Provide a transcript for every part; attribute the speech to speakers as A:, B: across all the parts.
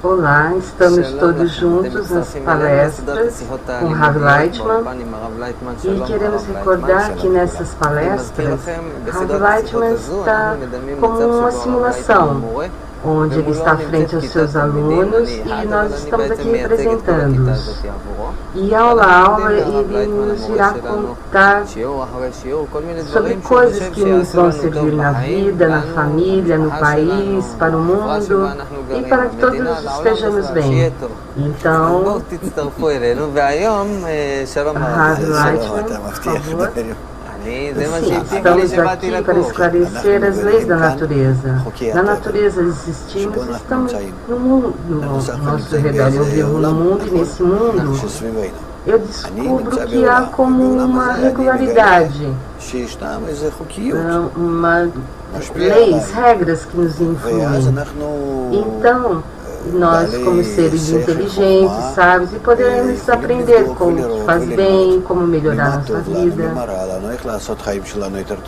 A: Olá, estamos todos juntos nas palestras com Rav Leitman e queremos recordar que nessas palestras Rav Leitman está como uma simulação, onde ele está frente aos seus alunos e nós estamos aqui representando-os. E aula a aula ele nos irá contar sobre coisas que nos vão servir na vida, na família, no país, para o mundo e para que todos estejamos bem. Então, Rav Leitman, por favor. Sim, estamos aqui para esclarecer as leis da natureza. Na natureza existimos, estamos no mundo, no nosso redor. Eu vivo no mundo e nesse mundo eu descubro que há como uma regularidade, leis, regras que nos influem. Então, nós, como seres inteligentes, sábios, e podemos aprender como que faz bem, como melhorar nossa vida,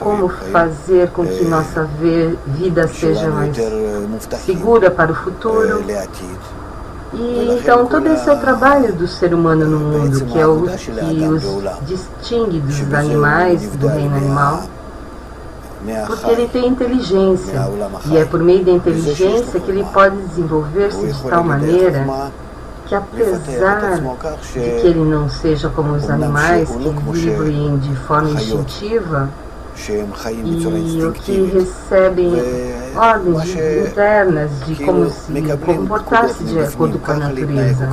A: como fazer com que nossa vida seja mais segura para o futuro. E então todo esse é o trabalho do ser humano no mundo, que é o que os distingue dos animais, do reino animal, porque ele tem inteligência, e é por meio da inteligência que ele pode desenvolver-se de tal maneira que, apesar de que ele não seja como os animais que vivem de forma instintiva e o que recebem ordens internas de como se comportar-se de acordo com a natureza,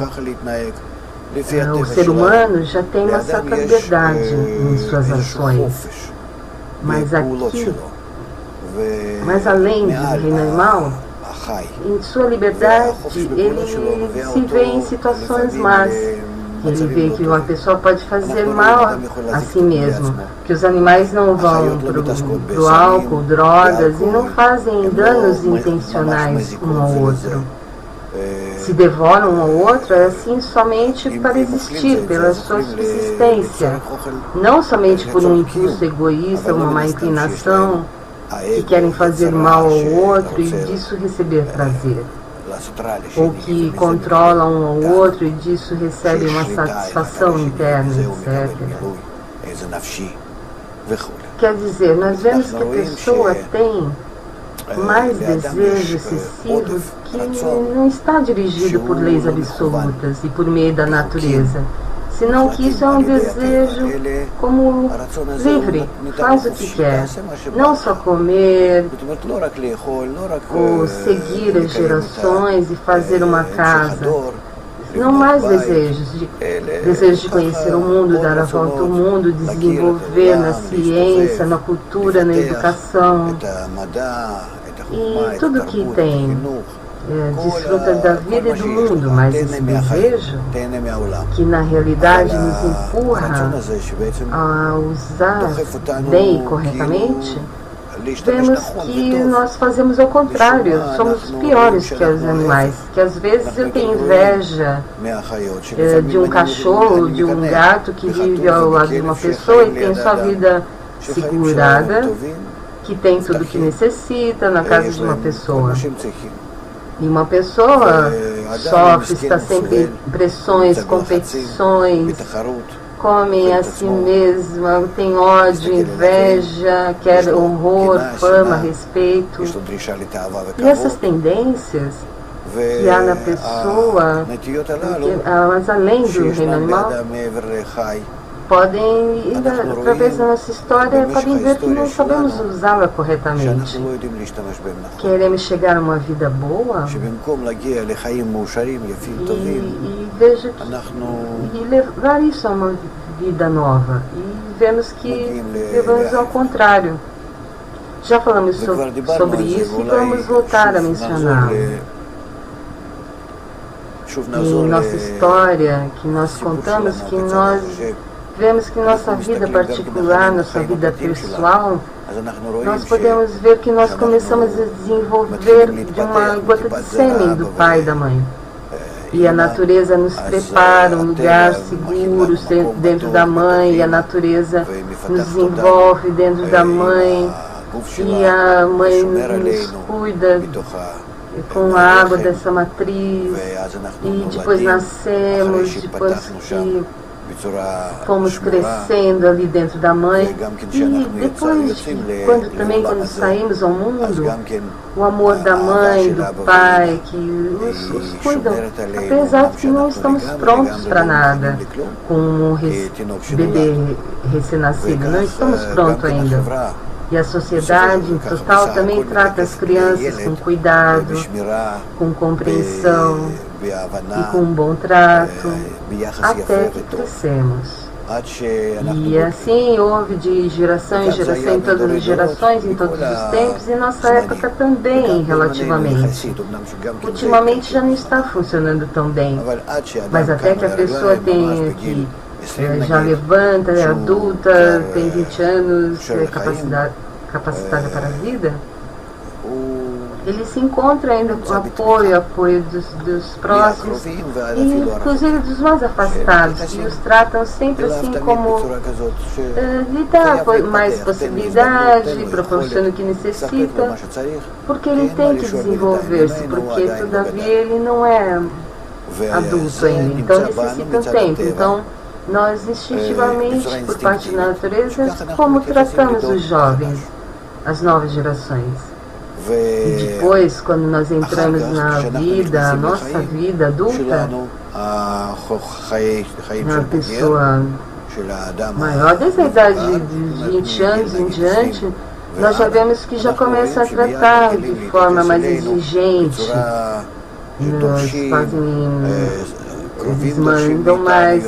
A: o ser humano já tem uma certa liberdade em suas ações. Mas aqui, mas além do reino animal, em sua liberdade, ele se vê em situações más. Ele vê que uma pessoa pode fazer mal a si mesmo, que os animais não vão para o álcool, drogas, e não fazem danos intencionais um ao outro. Se devoram um ao outro, é assim somente para existir, pela sua subsistência, não somente por um impulso egoísta, uma má inclinação, que querem fazer mal ao outro e disso receber prazer, ou que controlam um ao outro e disso recebem uma satisfação interna, etc. Quer dizer, nós vemos que a pessoa tem mais desejo excessivo que não está dirigido por leis absolutas e por meio da natureza, senão que isso é um desejo como livre, faz o que quer, não só comer ou seguir as gerações e fazer uma casa, não mais desejos de conhecer o mundo, dar a volta ao mundo, desenvolver na ciência, na cultura, na educação e tudo que tem. Desfruta da vida e do mundo, mas esse desejo, que na realidade nos empurra a usar bem e corretamente, vemos que nós fazemos ao contrário, somos piores que os animais, que às vezes eu tenho inveja de um cachorro, de um gato que vive ao lado de uma pessoa e tem sua vida segurada, que tem tudo o que necessita na casa de uma pessoa. E uma pessoa sofre, está sempre em pressões, competições, come a si mesma, tem ódio, inveja, quer horror, fama, respeito. E essas tendências que há na pessoa, mas além do reino animal, podem, através da nossa história, podem ver que não sabemos usá-la corretamente. Queremos chegar a uma vida boa e vejo que, e levar isso a uma vida nova. E vemos que levamos ao contrário. Já falamos sobre isso e vamos voltar a mencioná-lo. Em nossa história, que nós contamos, que nós vemos que nossa vida particular, nossa vida pessoal, nós podemos ver que nós começamos a desenvolver de uma gota de sêmen do pai e da mãe. E a natureza nos prepara um lugar seguro dentro da mãe, e a natureza nos envolve dentro da mãe, e a mãe nos cuida com a água dessa matriz, e depois nascemos, depois que fomos crescendo ali dentro da mãe, e depois, quando saímos ao mundo, o amor da mãe, do pai, que os cuidam, apesar de que não estamos prontos para nada, com um bebê recém-nascido, não estamos prontos ainda. E a sociedade em total também trata as crianças com cuidado, com compreensão e com um bom trato, até que crescemos. E assim houve de geração em geração, em todas as gerações, em todos os tempos, e nossa época também, relativamente. Ultimamente já não está funcionando tão bem, mas até que a pessoa tenha que já levanta, é adulta, tem 20 anos, é capacitada para a vida, ele se encontra ainda com apoio dos próximos, e inclusive dos mais afastados, que os tratam sempre assim como lhe dá mais possibilidade, proporciona o que necessita, porque ele tem que desenvolver-se, porque todavia ele não é adulto ainda, então necessita tempo. Então, nós instintivamente, por parte da natureza, como tratamos os jovens, as novas gerações. E depois, quando nós entramos na vida, a nossa vida adulta, na pessoa maior, desde a idade de 20 anos em diante, nós já vemos que já começa a tratar de forma mais exigente. Eles mandam mais,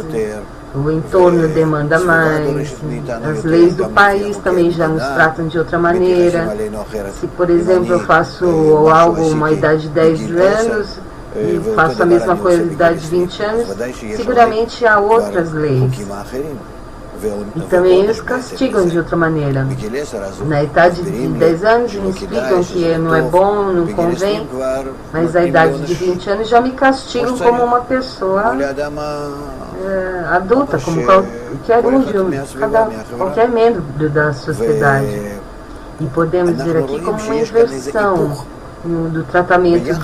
A: o entorno demanda mais, as leis do país também já nos tratam de outra maneira. Se, por exemplo, eu faço algo uma idade de 10 anos e faço a mesma coisa de idade de 20 anos, seguramente há outras leis. E também eles castigam de outra maneira. Na idade de 10 anos me explicam que não é bom, não convém, mas a idade de 20 anos já me castigam como uma pessoa adulta, como qualquer um qualquer membro da sociedade. E podemos dizer aqui como uma inversão do tratamento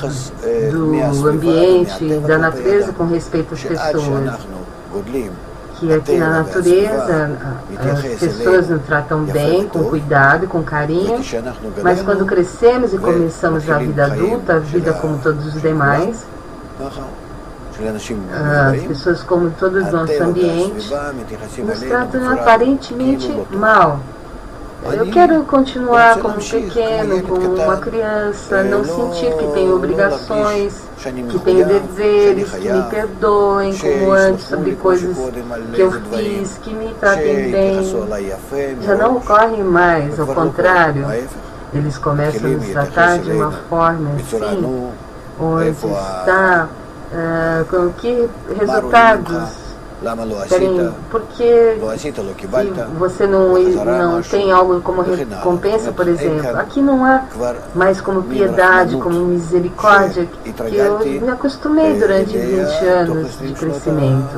A: do ambiente, da natureza com respeito às pessoas. Que aqui na natureza as pessoas nos tratam bem, com cuidado, com carinho, mas quando crescemos e começamos a vida adulta, a vida como todos os demais, as pessoas como todo o nosso ambiente nos tratam aparentemente mal. Eu quero continuar como um pequeno, como uma criança, não sentir que tenho obrigações, que tenho deveres, que me perdoem como antes sobre coisas que eu fiz, que me tratem bem. Já não ocorre mais, ao contrário, eles começam a nos tratar de uma forma assim, onde está, com que resultados querem, porque se você não tem algo como recompensa, por exemplo, aqui não há mais como piedade, como misericórdia, que eu me acostumei durante 20 anos de crescimento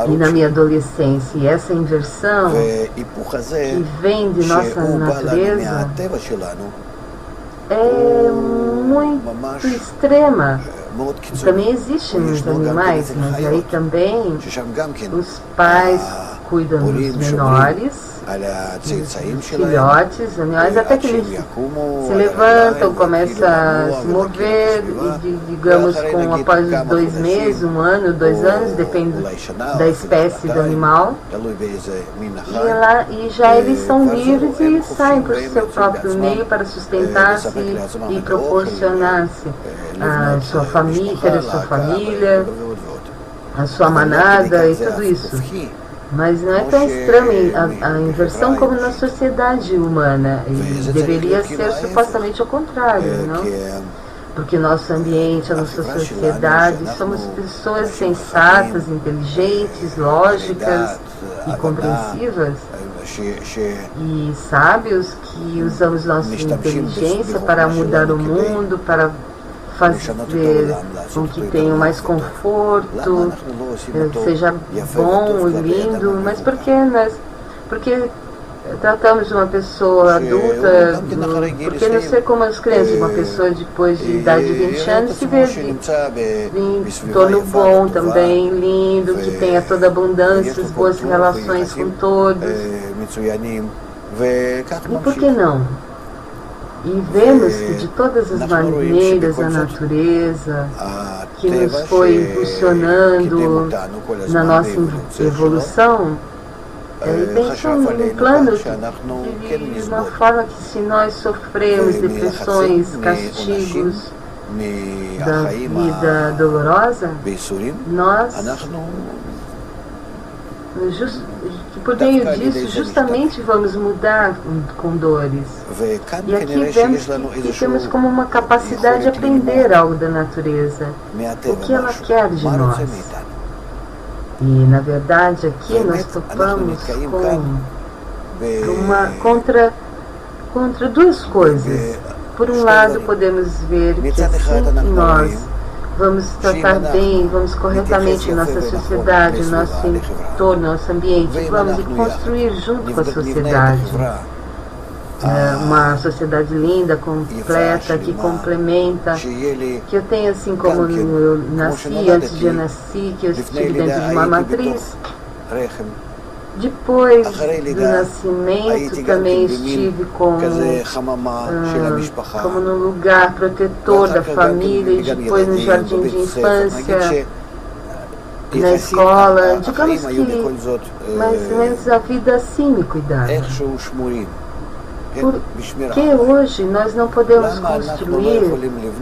A: e na minha adolescência. E essa inversão que vem de nossa natureza é muito extrema. Também existem nos animais, mas aí também os pais cuidam dos menores, dos filhotes, animais, até que eles se levantam, começam a se mover, e digamos, após os 2 meses, 1 ano, 2 anos, depende da espécie do animal, e já eles são livres e saem por seu próprio meio para sustentar-se e proporcionar-se a sua família, ter a sua família, a sua manada e tudo isso. Mas não é tão extrema a inversão como na sociedade humana. E deveria ser supostamente ao contrário, não? Porque nosso ambiente, a nossa sociedade, somos pessoas sensatas, inteligentes, lógicas e compreensivas. E sábios que usamos nossa inteligência para mudar o mundo, para fazer com que tenha mais conforto, seja bom e lindo, mas porque tratamos de uma pessoa adulta, porque não sei como as crianças, uma pessoa depois de idade de 20 anos se vê em torno bom também, lindo, que tenha toda abundância, boas relações com todos. E por que não? E vemos que de todas as maneiras a natureza que nos foi impulsionando na nossa evolução, pensam num plano de uma forma que se nós sofremos depressões, castigos da vida dolorosa, nós, por meio disso, justamente vamos mudar com dores. E aqui vemos que temos como uma capacidade de aprender algo da natureza, o que ela quer de nós. E, na verdade, aqui nós topamos contra duas coisas. Por um lado, podemos ver que assim nós vamos tratar bem, vamos corretamente nossa sociedade, nosso entorno, nosso ambiente, vamos construir junto com a sociedade. Uma sociedade linda, completa, que complementa, que eu tenho assim como eu nasci, antes de eu nasci, que eu estive dentro de uma matriz. Depois do nascimento também estive como num lugar protetor da família, e depois no jardim de infância, na escola. Digamos que mais ou menos a vida assim me cuidava. Porque hoje nós não podemos construir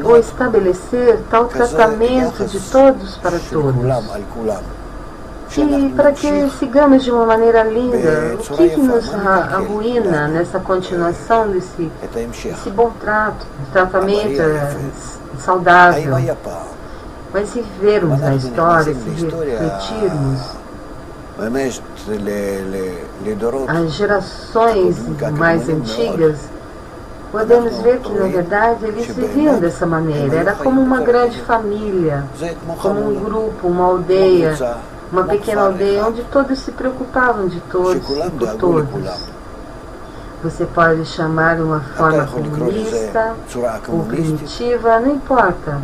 A: ou estabelecer tal tratamento de todos para todos. E para que sigamos de uma maneira linda, o que nos arruína nessa continuação desse bom tratamento saudável? Mas se vermos na história, se refletirmos, as gerações mais antigas, podemos ver que, na verdade, eles viviam dessa maneira. Era como uma grande família, como um grupo, uma aldeia, uma pequena aldeia, onde todos se preocupavam de todos e por todos. Você pode chamar de uma forma comunista ou primitiva, não importa.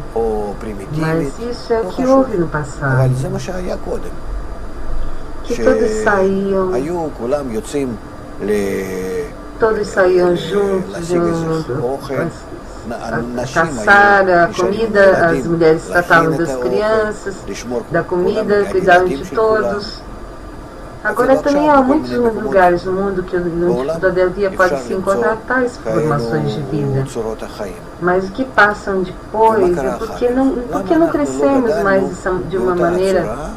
A: Mas isso é o que houve no passado. Que todos saíam juntos, caçar a comida, as mulheres tratavam das crianças, da comida, cuidavam de todos. Agora também há muitos lugares no mundo que no do dia pode se encontrar tais formações de vida. Mas o que passam depois é porque não crescemos mais de uma maneira,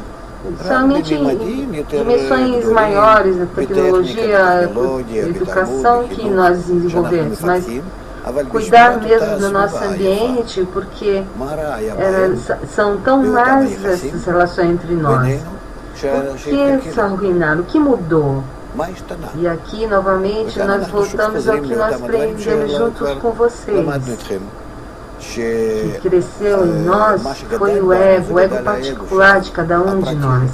A: somente em dimensões maiores, a tecnologia, a educação que nós desenvolvemos, mas cuidar mesmo do nosso ambiente, porque são tão más essas relações entre nós. Por que se arruinaram? O que mudou? E aqui, novamente, nós voltamos ao que nós aprendemos juntos com vocês. Que cresceu em nós foi o ego particular de cada um de nós.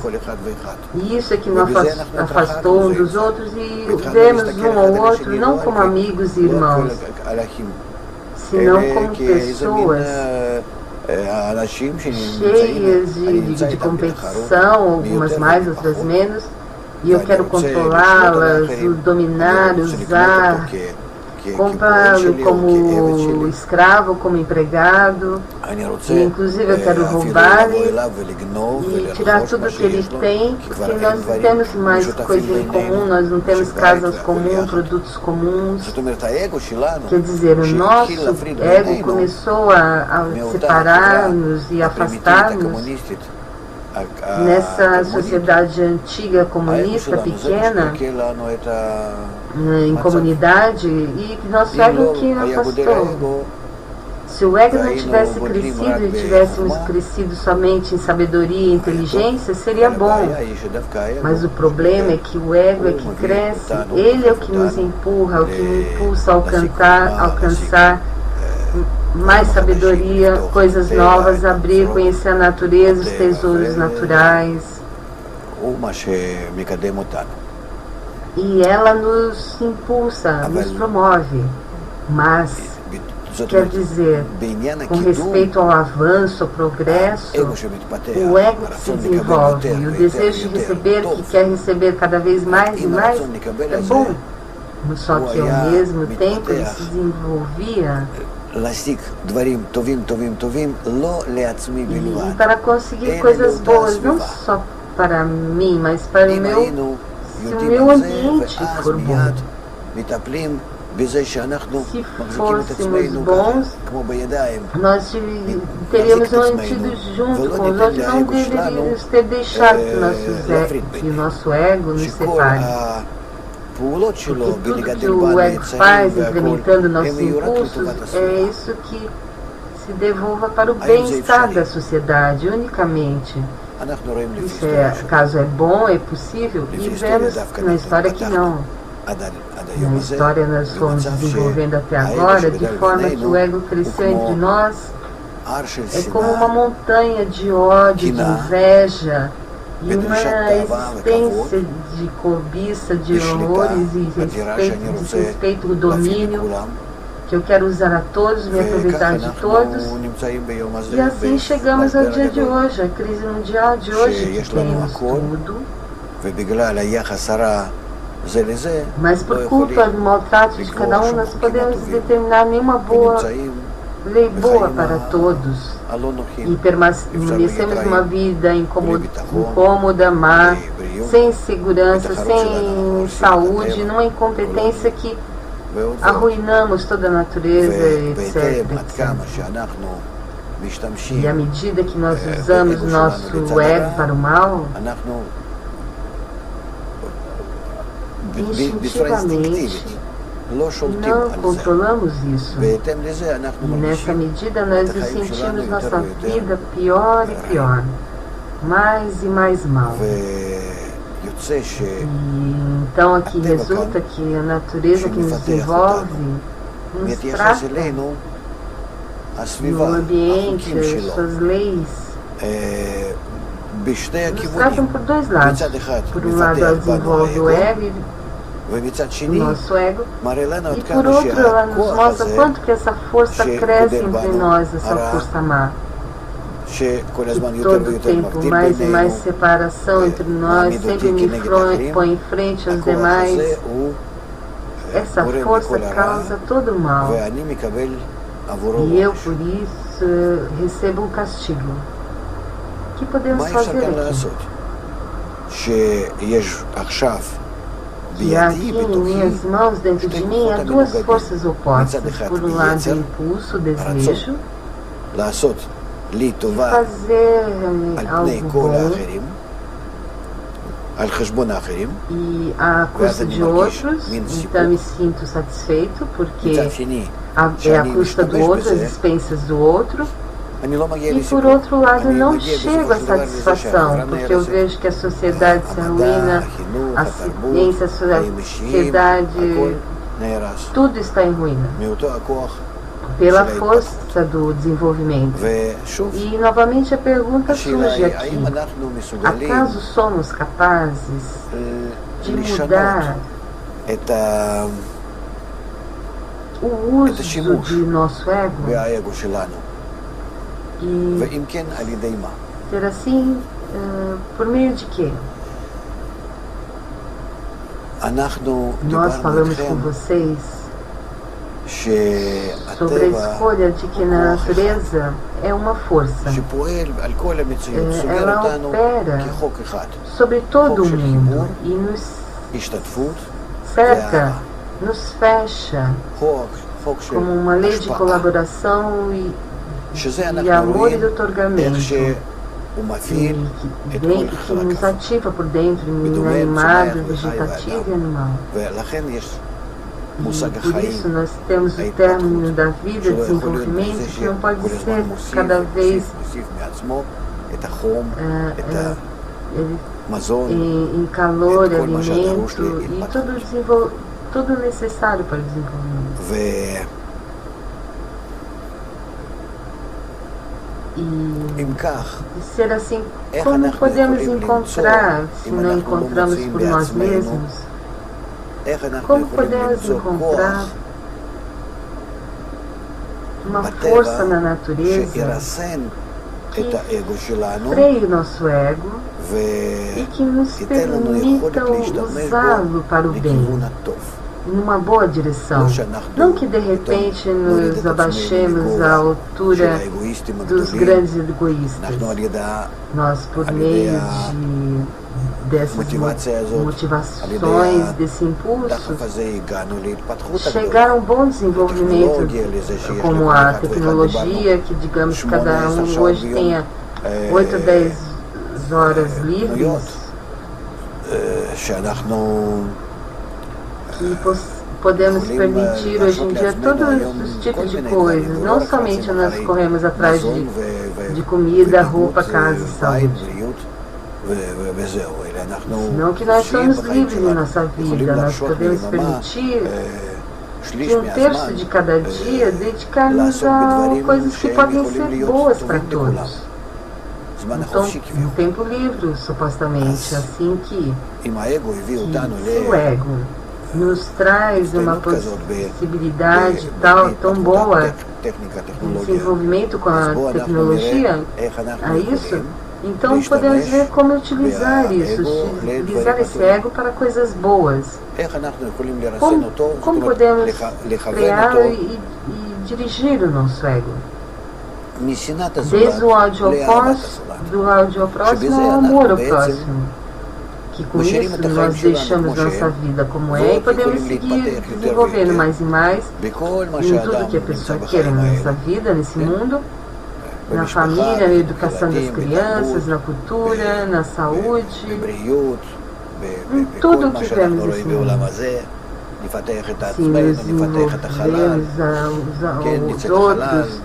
A: E isso é que nos afastou um dos outros e vemos um ao outro não como amigos e irmãos, senão como pessoas cheias de competição, algumas mais, outras menos, e eu quero controlá-las, dominar, usar, comprá-lo como escravo, como empregado, e inclusive eu quero roubar-lhe e tirar tudo que ele tem, porque nós não temos mais coisa em comum, nós não temos casas comuns, produtos comuns. Quer dizer, o nosso ego começou a separar-nos e afastar-nos nessa sociedade antiga comunista, pequena, em comunidade, e nosso ego que afastou. Se o ego não tivesse crescido e tivéssemos crescido somente em sabedoria e inteligência, seria bom. Mas o problema é que o ego é que cresce, ele é o que nos empurra, o que nos impulsa a alcançar mais sabedoria, coisas novas, abrir, conhecer a natureza, os tesouros naturais. e ela nos impulsa, nos promove. Mas, quer dizer, com respeito ao avanço, ao progresso, o ego que se desenvolve e o desejo de receber, que quer receber cada vez mais e mais, é bom. Só que ao mesmo tempo ele se desenvolvia e para conseguir coisas boas, não só para mim, mas para o meu, se o meu ambiente for bom. Se fôssemos bons, nós teríamos mantido junto com os outros, não deveríamos ter deixado que o nosso ego nos separe. Porque tudo que o ego faz, incrementando nossos impulsos, é isso que se devolva para o bem-estar da sociedade, unicamente. Isso caso é bom, é possível, e vemos na história que não. Na história nós fomos desenvolvendo até agora, de forma que o ego cresceu entre nós, é como uma montanha de ódio, de inveja, e uma existência de cobiça, de horrores e desrespeito, o domínio, que eu quero usar a todos, me aproveitar de todos. E assim chegamos ao dia de hoje, a crise mundial de hoje, que temos tudo. Mas por culpa do maltrato de cada um, nós podemos determinar nenhuma lei boa para todos. E permanecemos numa vida incômoda, má, sem segurança, sem saúde, numa incompetência que arruinamos toda a natureza, etc. E à medida que nós usamos nosso ego para o mal, instintivamente não controlamos isso. E nessa medida nós nos sentimos nossa vida pior e pior, mais e mais mal. E então aqui resulta que a natureza que nos envolve nos trata no ambiente, as suas leis nos tratam por dois lados. Por um lado ela desenvolve o ego o nosso ego, e por outro ela nos mostra quanto que essa força cresce entre nós, essa força má. E todo o tempo mais e mais separação entre nós, sempre me põe em frente aos demais. Essa força causa todo o mal. E eu, por isso, recebo um castigo. O que podemos fazer aqui? E aqui em minhas mãos, dentro de mim, há duas forças opostas. Por um lado, o impulso, o desejo de fazer algo bom e à custa de outros, então me sinto satisfeito porque é a custa do outro, as expensas do outro. E por outro lado não chego à satisfação, porque eu vejo que a sociedade se arruína, a ciência, a sociedade, tudo está em ruína, pela força do desenvolvimento. E novamente a pergunta surge aqui: acaso somos capazes de mudar o uso de nosso ego? E ser assim, por meio de quê? Nós falamos com vocês sobre a escolha de que na natureza é uma força. Ela opera sobre todo o mundo e nos cerca, nos fecha como uma lei de colaboração e amor e de otorgamento, que nos ativa por dentro, inanimado, vegetativo e animal. E por isso nós temos o término da vida, desenvolvimento, que não pode ser cada vez em calor, alimento e tudo necessário para o desenvolvimento. E ser assim, como podemos encontrar, se não encontramos por nós mesmos, Como podemos encontrar uma força na natureza que freie o nosso ego e que nos permita usá-lo para o bem, numa boa direção. Não que de repente nos abaixemos à altura dos grandes egoístas. Nós, por meio dessas motivações, desse impulso, chegaram a um bom desenvolvimento, como a tecnologia, que digamos cada um hoje tenha 8 ou 10 horas livres, que podemos permitir hoje em dia todos os tipos de coisas. Não somente nós corremos atrás de comida, roupa, casa e saúde. Senão que nós somos livres em nossa vida. Nós podemos permitir que 1/3 de cada dia dedicarmos a coisas que podem ser boas para todos. Então, um tempo livre, supostamente, assim que se o ego nos traz uma possibilidade tão boa de desenvolvimento com a tecnologia, a isso, então podemos ver como utilizar isso, utilizar esse ego para coisas boas. Como podemos frear e dirigir o nosso ego? Desde o ódio ao próximo ao amor ao próximo. Que com isso nós deixamos nossa vida como é e podemos seguir desenvolvendo mais e mais em tudo que a pessoa queira na nossa vida, nesse mundo, na família, na educação das crianças, na cultura, na saúde, em tudo o que vemos nesse mundo. Se nos desenvolvermos aos outros,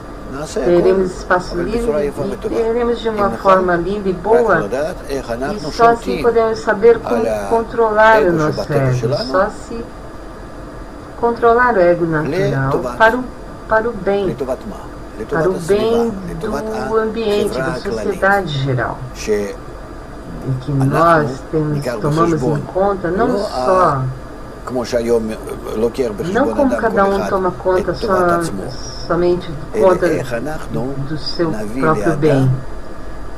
A: teremos espaço livre e teremos de uma forma linda e boa, e só assim podemos saber como controlar o nosso ego, só se controlar o ego natural para o bem do ambiente, da sociedade geral. E que nós tomamos em conta não só, não como cada um toma conta somente conta do seu próprio bem,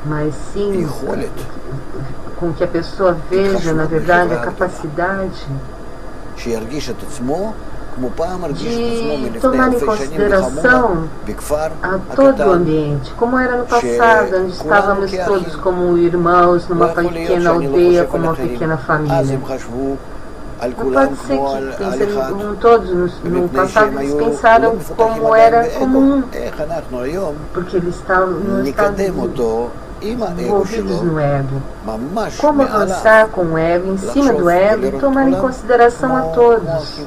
A: mas sim com que a pessoa veja, na verdade, a capacidade de tomar em consideração a todo o ambiente, como era no passado, onde estávamos todos como irmãos, numa pequena aldeia, como uma pequena família. Não pode ser que todos no passado eles pensaram como era comum, porque eles não estavam envolvidos no ego. Como avançar com o ego, em cima do ego, e tomar em consideração a todos.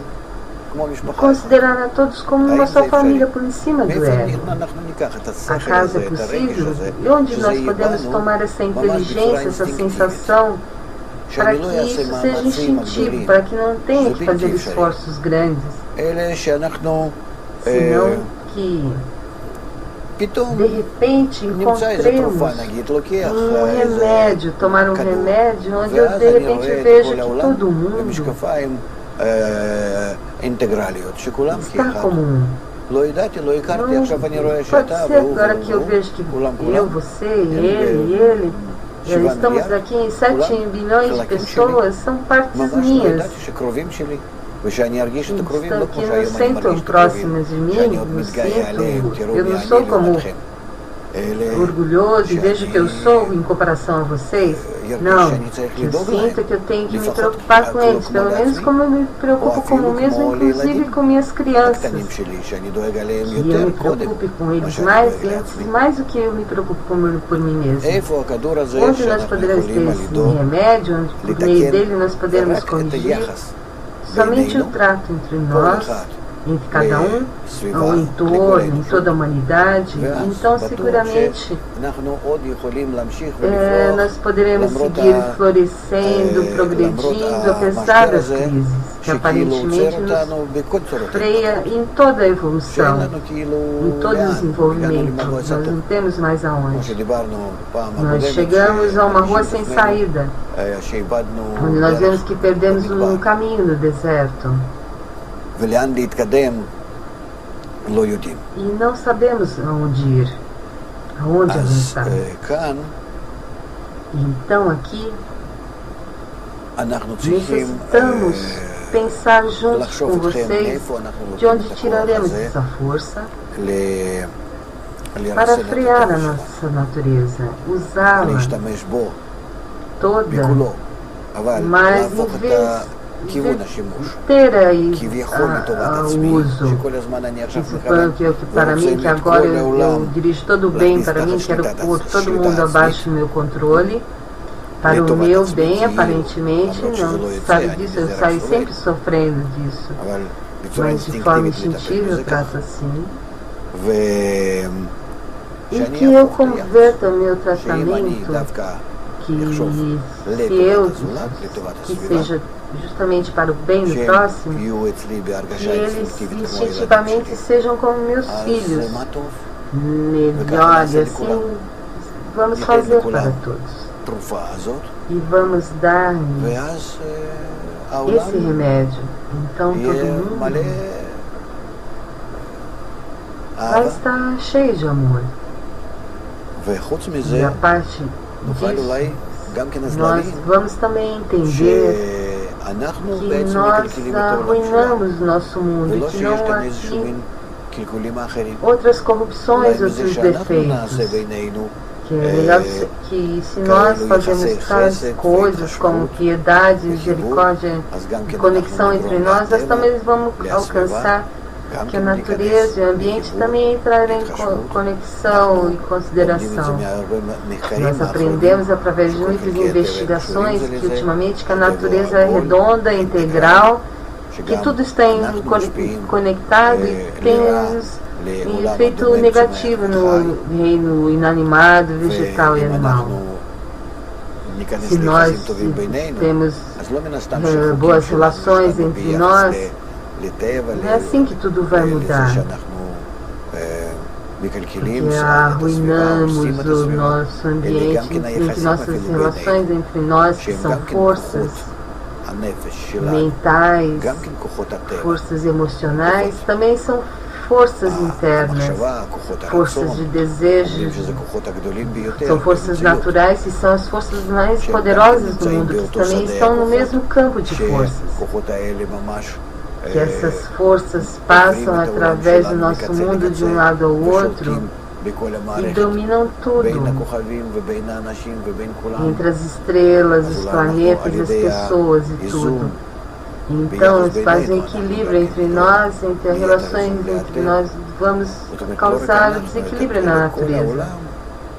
A: Considerar a todos como uma só família por em cima do ego. Acaso é possível? E onde nós podemos tomar essa inteligência, essa sensação, para que isso seja instintivo, para que não tenha que fazer esforços grandes, senão que de repente encontremos um remédio, tomar um remédio onde eu de repente vejo que todo mundo está comum. Pode ser agora que eu vejo que eu, você, ele, estamos aqui em 7 bilhões de pessoas, são partes minhas. Estão aqui, nos sentam próximas de mim, eu não sou como orgulhoso e vejo que eu sou em comparação a vocês. Não, eu sinto que eu tenho que me preocupar com eles, pelo menos como eu me preocupo comigo mesmo, inclusive com minhas crianças. Que eu me preocupe com eles mais do que eu me preocupo por mim mesmo. Onde nós poderemos ter esse remédio, onde por meio dele nós poderemos corrigir somente o trato entre nós, entre cada um, ao entorno, em toda a humanidade. Então seguramente nós poderemos seguir florescendo, progredindo, apesar das crises. que aparentemente nos freia em toda a evolução, em todo o desenvolvimento. Nós não temos mais aonde. Nós chegamos a uma rua sem saída, onde nós vemos que perdemos um caminho no deserto. E não sabemos aonde ir, aonde avançar. Então aqui necessitamos pensar juntos com vocês de onde tiraremos essa força para frear a nossa natureza, usá-la toda, mas em vez inteira o uso. Suponho que para mim, que agora eu dirijo todo o bem para mim, quero pôr todo mundo abaixo do meu controle, para o meu bem, aparentemente, não sabe disso, eu saio sempre sofrendo disso, mas de forma instintiva eu trato assim. E que eu converta o meu tratamento, que seja justamente para o bem do próximo, que eles instintivamente sejam como meus filhos, melhor, e assim vamos fazer para todos. E vamos dar esse remédio. Então todo mundo vai estar cheio de amor. E a parte disso, nós vamos também entender que nós arruinamos nosso mundo, que não há aqui outras corrupções, outros defeitos. Que é melhor que se nós fazemos tais coisas como piedade, misericórdia e conexão entre nós, nós também vamos alcançar que a natureza e o ambiente também entrarem em conexão e consideração. Nós aprendemos através de muitas investigações que ultimamente que a natureza é redonda, integral, que tudo está conectado e tem um efeito negativo no reino inanimado, vegetal e animal. Se nós temos boas relações entre nós, é assim que tudo vai mudar. Porque arruinamos o nosso ambiente, entre nossas relações entre nós, que são forças mentais, forças emocionais, também são forças internas, forças de desejo, são forças naturais e são as forças mais poderosas do mundo, que também estão no mesmo campo de forças. Que essas forças passam através do nosso mundo de um lado ao outro e dominam tudo, entre as estrelas, os planetas, as pessoas e tudo. Então, eles fazem equilíbrio entre nós, entre as relações entre nós, vamos causar desequilíbrio na natureza.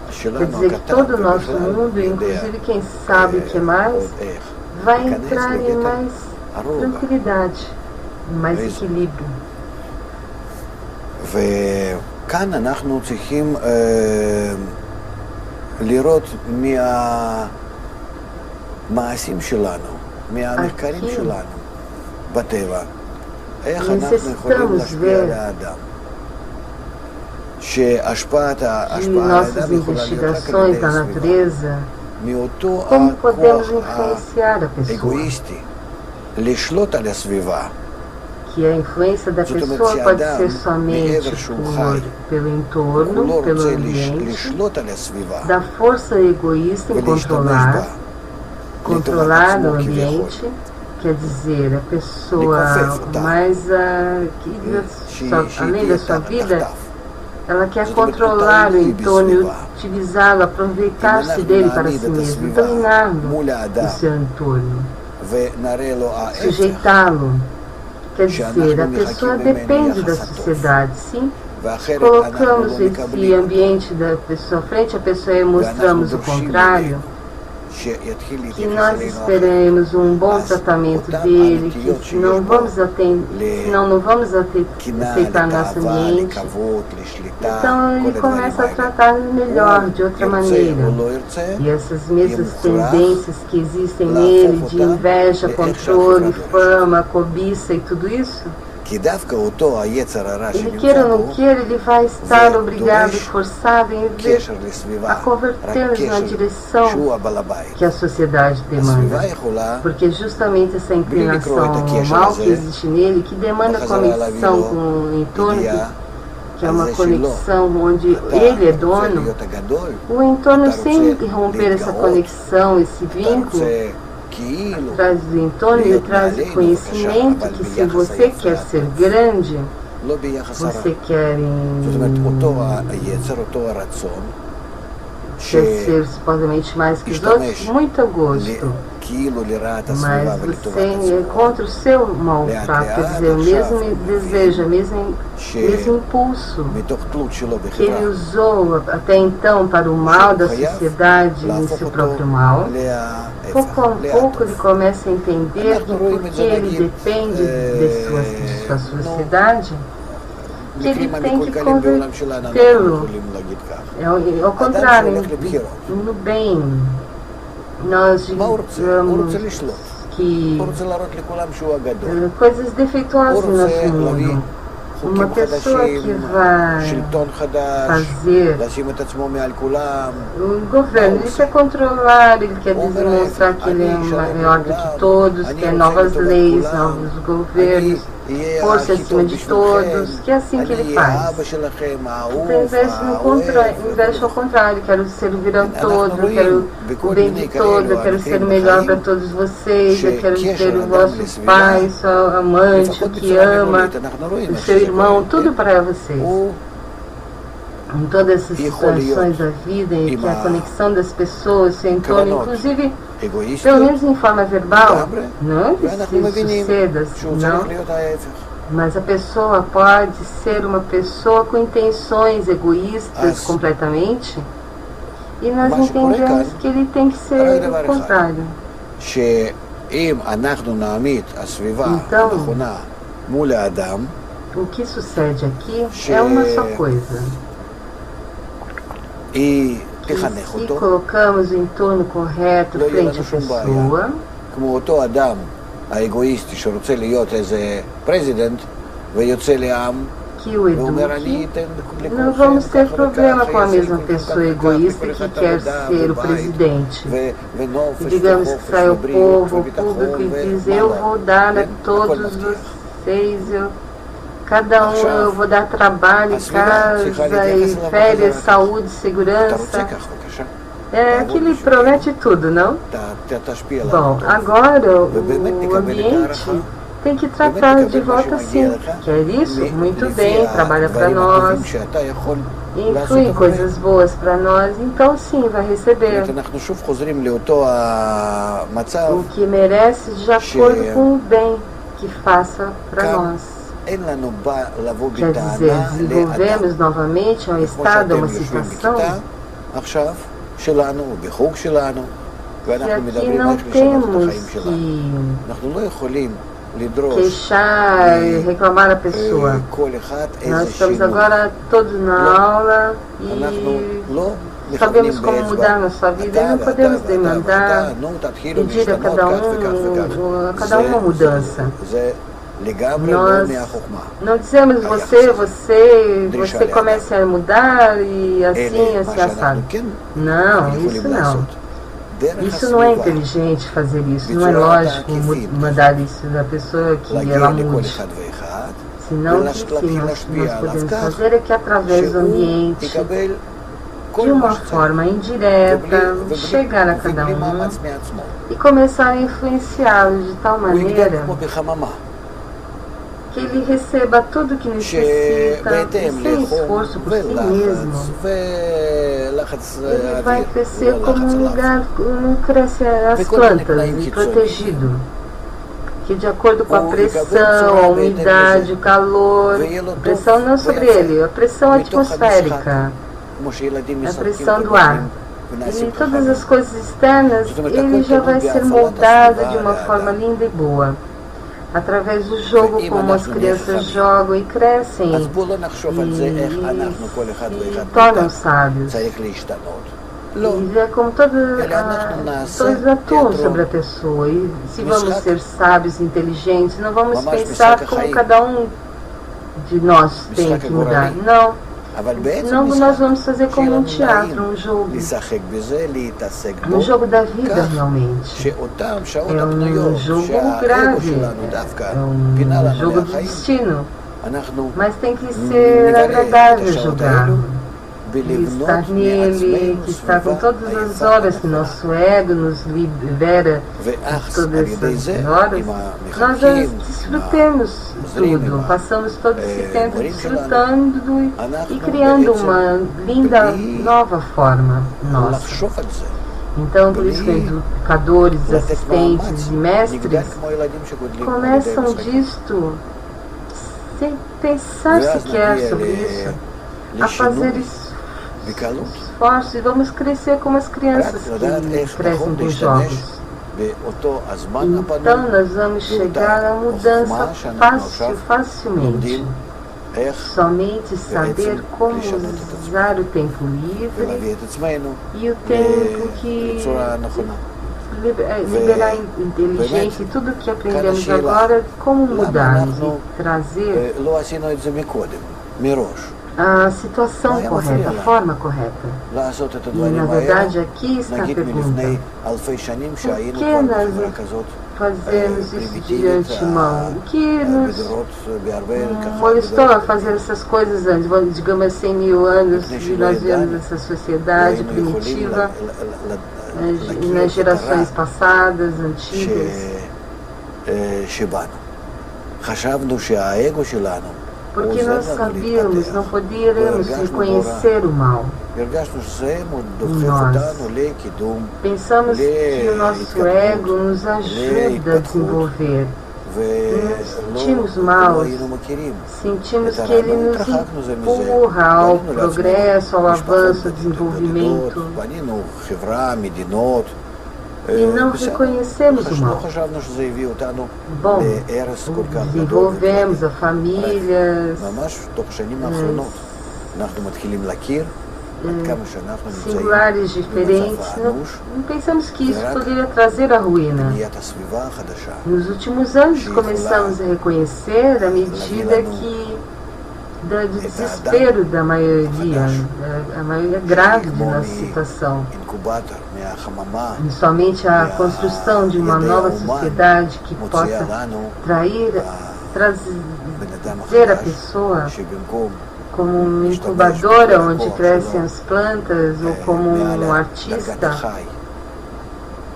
A: Quer dizer que todo o nosso mundo, inclusive quem sabe o que mais, vai entrar em mais tranquilidade, em mais equilíbrio.
B: וכאן אנחנו צריכים לראות מהמעשים שלנו, מהמחקרים שלנו בטבע, איך אנחנו יכולים להשפיע על האדם. שהשפעת האדם יכולה להיות רק על ידי הסביבה. מאותו הכוח האגואיסטי לשלוט על הסביבה.
A: Que a influência da pessoa pode ser somente pelo entorno, pelo ambiente, da força egoísta em controlar o ambiente, quer dizer, a pessoa mais além da sua vida, ela quer controlar o entorno, utilizá-lo, aproveitar-se dele para si mesmo, dominá-lo, o seu entorno, sujeitá-lo. Quer dizer, a pessoa depende da sociedade, sim. Colocamos esse ambiente da pessoa frente à pessoa e mostramos o contrário. que nós esperemos um bom tratamento dele, que não vamos aceitar nosso ambiente. Então ele começa a tratar melhor, de outra maneira. E essas mesmas tendências que existem nele, de inveja, controle, fama, cobiça e tudo isso, ele queira ou não queira, ele vai estar obrigado, forçado a converter-nos na direção que a sociedade demanda. Porque justamente essa inclinação ao mal que existe nele, que demanda conexão com o entorno, que é uma conexão onde ele é dono, o entorno, sem romper essa conexão, esse vínculo, traz o entorno e traz o conhecimento que, se você quer ser grande, você quer ser supostamente mais que os outros, muito gosto. Mas você encontra o seu mal trato, quer dizer, o mesmo desejo, o mesmo impulso que ele usou até então para o mal da sociedade em seu próprio mal. Pouco a pouco ele começa a entender que, porque ele depende de sua sociedade, que ele tem que convertê-lo. Ao contrário, no bem. Nós digamos que coisas defeituosas no nosso mundo. Uma pessoa que vai fazer o governo, ele quer controlar, ele quer demonstrar que ele é maior do que todos, quer novas leis, novos governos, força acima de todos, que é assim que ele faz. Então, investe ao contrário, quero servir a todos, eu quero o bem de todos, eu quero ser o melhor para todos vocês, eu quero ter o vosso pai, sua amante, o que ama, o seu irmão, tudo para vocês. Em todas essas situações da vida, em que a conexão das pessoas, seu entorno, inclusive, pelo menos em forma verbal, não que suceda, não. Mas a pessoa pode ser uma pessoa com intenções egoístas completamente, e nós entendemos que ele tem que ser o contrário. Então, o que sucede aqui é uma só coisa. E se colocamos o entorno correto frente à pessoa, que o eduque, não vamos ter problema com a mesma pessoa egoísta que quer ser o presidente. Digamos que sai o povo, o público, e diz: eu vou dar a todos vocês, cada um eu vou dar trabalho, casa, e férias, saúde, segurança. Que ele promete tudo, não? Bom, agora o ambiente tem que tratar de volta assim. Quer isso? Muito bem, trabalha para nós, influi em coisas boas para nós, então sim, vai receber o que merece de acordo com o bem que faça para nós. Quer dizer, desenvolvemos novamente um estado, uma situação que aqui não temos que queixar e reclamar a pessoa. Nós estamos agora todos na aula e sabemos como mudar nossa vida e não podemos demandar, pedir a cada um uma mudança. Nós não dizemos você comece a mudar e assim assado. Não, isso não. Isso não é inteligente fazer isso, não é lógico mandar isso da pessoa que ela mude. Senão o que nós podemos fazer é que através do ambiente, de uma forma indireta, chegar a cada um e começar a influenciá-lo de tal maneira que ele receba tudo o que necessita, sem esforço por si mesmo. Ele vai crescer como um lugar onde crescem as plantas, protegido. Que de acordo com a pressão, a umidade, o calor, a pressão não sobre ele, a pressão atmosférica, a pressão do ar. E todas as coisas externas, ele já vai ser moldado de uma forma linda e boa. Através do jogo, como as crianças jogam e crescem e tornam sábios. E é como todos atuam sobre a pessoa. E se vamos ser sábios, inteligentes, não vamos pensar como cada um de nós tem que mudar. Não. Senão nós vamos fazer como um teatro, um jogo da vida realmente. É um jogo grave, é um jogo do destino, mas tem que ser agradável jogar. E estar nele, que está com todas as horas que nosso ego nos libera de todas essas horas, nós desfrutemos tudo, passamos todo esse tempo desfrutando e criando uma linda nova forma nossa. Então, por isso que educadores, assistentes e mestres começam disto sem pensar sequer sobre isso, a fazer esforços, e vamos crescer como as crianças que crescem com jogos. Então nós vamos chegar à mudança facilmente. Somente saber como usar o tempo livre e o tempo que liberar inteligente, e tudo que aprendemos agora, como mudarmos e trazer a situação correta, a forma correta. E na verdade aqui está a pergunta: por que nós fazemos isso de antemão? O que nos molestou a fazer essas coisas antes? Digamos 100 mil anos de nós vemos essa sociedade primitiva nas gerações passadas, antigas. Porque nós sabíamos, não poderíamos reconhecer o mal em nós. Pensamos que o nosso ego nos ajuda a desenvolver. Nos sentimos maus, sentimos que ele nos empurra ao progresso, ao avanço, ao desenvolvimento. E não reconhecemos o mal. Bom, desenvolvemos a família, singulares diferentes. Não pensamos que isso poderia trazer a ruína. Nos últimos anos começamos a reconhecer, à medida que do desespero da maioria, a maioria grave da nossa situação. E somente a construção de uma nova sociedade que possa trazer a pessoa como uma incubadora onde crescem as plantas, ou como um artista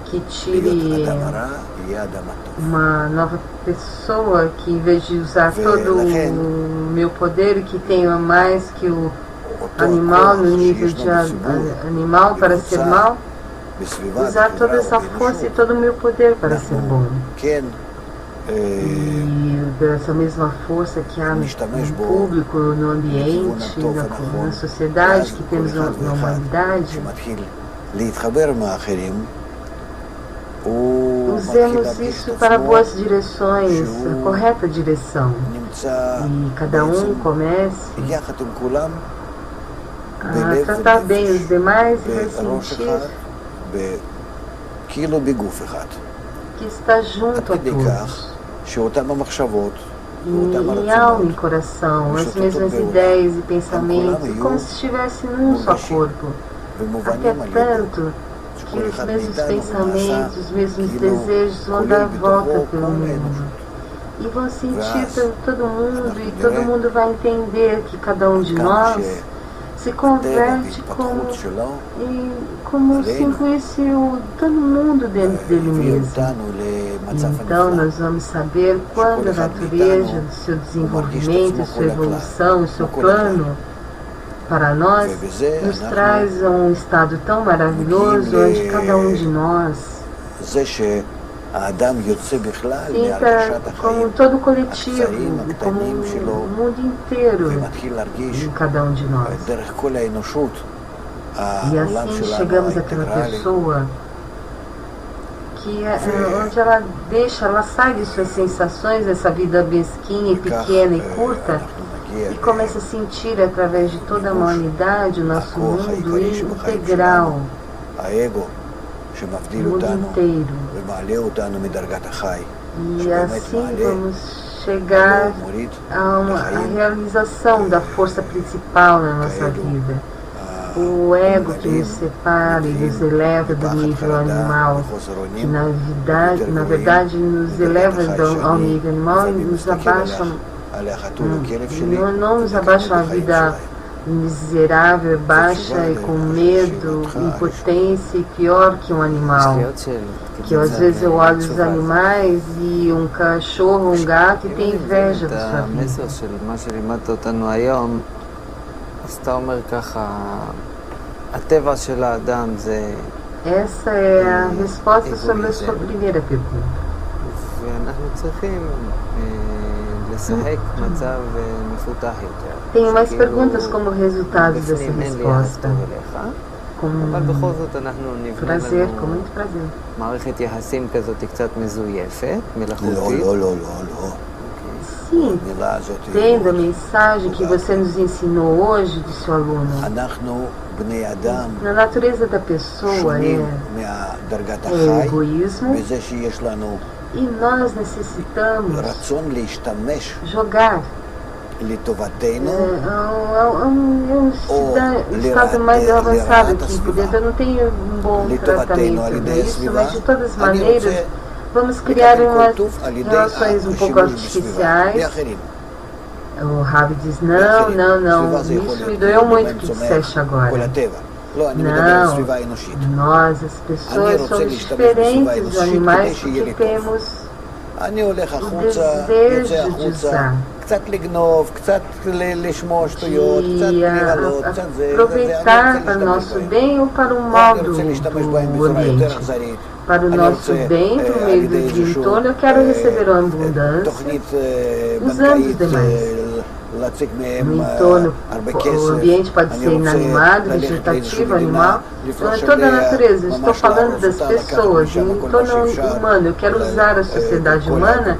A: que tire uma nova pessoa que, em vez de usar todo o meu poder, que tenha mais que o animal no nível de animal para ser mal, usar toda essa força e todo o meu poder para ser bom. E dessa mesma força que há no público, no ambiente, na sociedade que temos na humanidade, usemos isso para boas direções, a correta direção. E cada um comece a tratar bem os demais e vai sentir que está junto a todos. Em alma e coração, as mesmas ideias e pensamentos, como se estivesse num só corpo. Até tanto que os mesmos pensamentos, os mesmos desejos vão dar volta pelo mundo. E vão sentir todo mundo, e todo mundo vai entender que cada um de nós se converte como se incluísse todo mundo dentro dele mesmo. Então nós vamos saber quando a natureza, o seu desenvolvimento, a sua evolução, o seu plano para nós nos traz a um estado tão maravilhoso onde cada um de nós sinta como todo coletivo, como o mundo inteiro em cada um de nós. E assim chegamos àquela pessoa que onde ela deixa, ela sai de suas sensações, dessa vida mesquinha e pequena e curta, e começa a sentir através de toda a humanidade o nosso mundo integral, o mundo inteiro. E assim vamos chegar a uma realização da força principal na nossa vida. O ego que nos separa e nos eleva do nível animal, que na verdade nos eleva ao nível animal e nos abaixa, não nos abaixa a vida miserável, baixa e com medo, impotência e pior que um animal. Que às vezes eu olho os animais e um cachorro, um gato e tem inveja da sua vida. Essa é a resposta sobre a sua primeira pergunta. Tenho mais perguntas como resultado dessa resposta. Com prazer, com muito prazer. Sim, tendo a mensagem que você nos ensinou hoje de seu aluno. Na natureza da pessoa é egoísmo, e nós necessitamos jogar um estado mais avançado aqui por dentro. Eu não tenho um bom tratamento para isso, mas de todas as maneiras vamos criar umas relações um pouco artificiais. O Rabi diz, não, isso me doeu muito o que disseste agora. Não, nós, as pessoas, somos diferentes dos animais porque temos o desejo de usar. E aproveitar para o nosso bem ou para o mal do ambiente. Para o nosso bem, para o meio do entorno, eu quero receber a abundância usando os demais. No entorno, o ambiente pode ser inanimado, vegetativo, animal. Então é toda a natureza. Eu estou falando das pessoas, no entorno humano. Eu quero usar a sociedade humana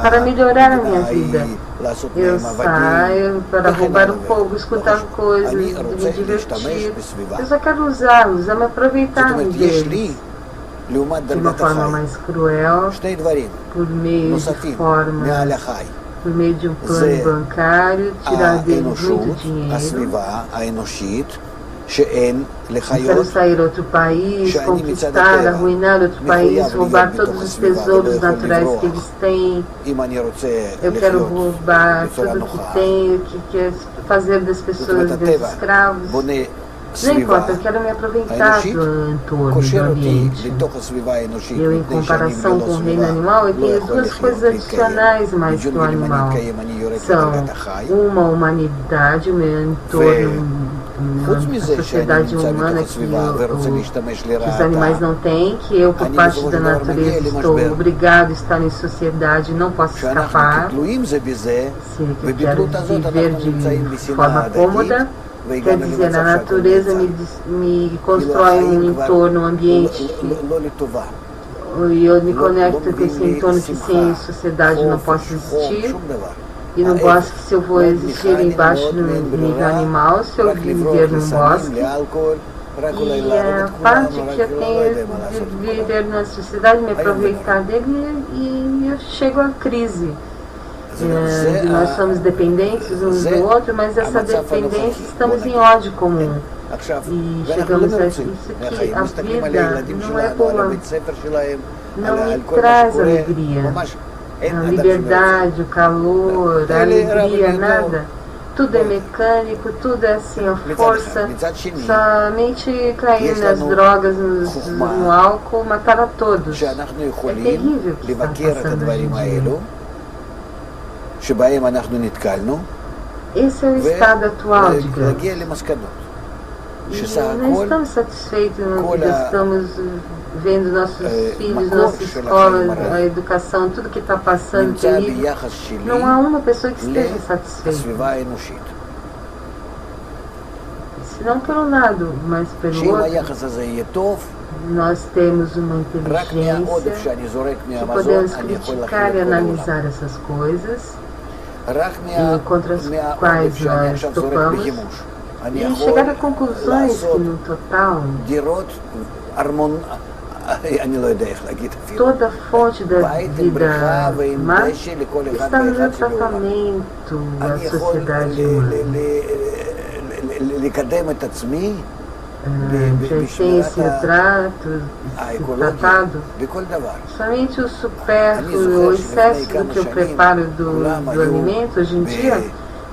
A: para melhorar a minha vida. Eu saio para roubar um pouco, escutar coisas, me divertir. Eu só quero usá-los, me aproveitar deles. De uma forma mais cruel, por meio de por meio de um plano bancário, tirar deles muito dinheiro. Quero sair a outro país, conquistar, arruinar outro país, roubar todos os tesouros naturais que eles têm. Eu quero roubar tudo que tenho, fazer das pessoas meus escravos. Não importa, eu quero me aproveitar do entorno, do ambiente. Eu, em comparação com o reino animal, eu tenho duas coisas adicionais mais que o animal. São uma humanidade, o meu entorno, a sociedade humana que os animais não têm, que eu, por parte da natureza, estou obrigado a estar em sociedade e não posso escapar. Se eu quero viver de forma cômoda, quer dizer, a natureza me constrói um entorno, um ambiente e eu me conecto com esse entorno que sem sociedade não posso existir. E no bosque, se eu vou existir embaixo do nível animal, se eu viver num bosque. E a parte que eu tenho de viver na sociedade, me aproveitar dele, e eu chego à crise. Nós somos dependentes uns do outro, mas essa dependência estamos em ódio comum. E chegamos a isso que a vida não é boa, não me traz alegria. A liberdade, o calor, a alegria, nada. Tudo é mecânico, tudo é assim, a força. Somente cair nas drogas, no álcool, matar a todos. É terrível o que está passando hoje em dia. Esse é o estado atual, digamos. E não estamos satisfeitos no que estamos vendo nossos filhos, nossa escola, a educação, tudo que está passando, terrível. Não há uma pessoa que esteja satisfeita. não pelo lado, mas pelo outro, nós temos uma inteligência que podemos criticar e analisar essas coisas, contra as quais nós topamos, e chegar a conclusões que no total toda fonte da vida má está no tratamento da sociedade humana. Sem esse tratado, somente o supérfluo, o excesso do que eu preparo do alimento hoje em dia,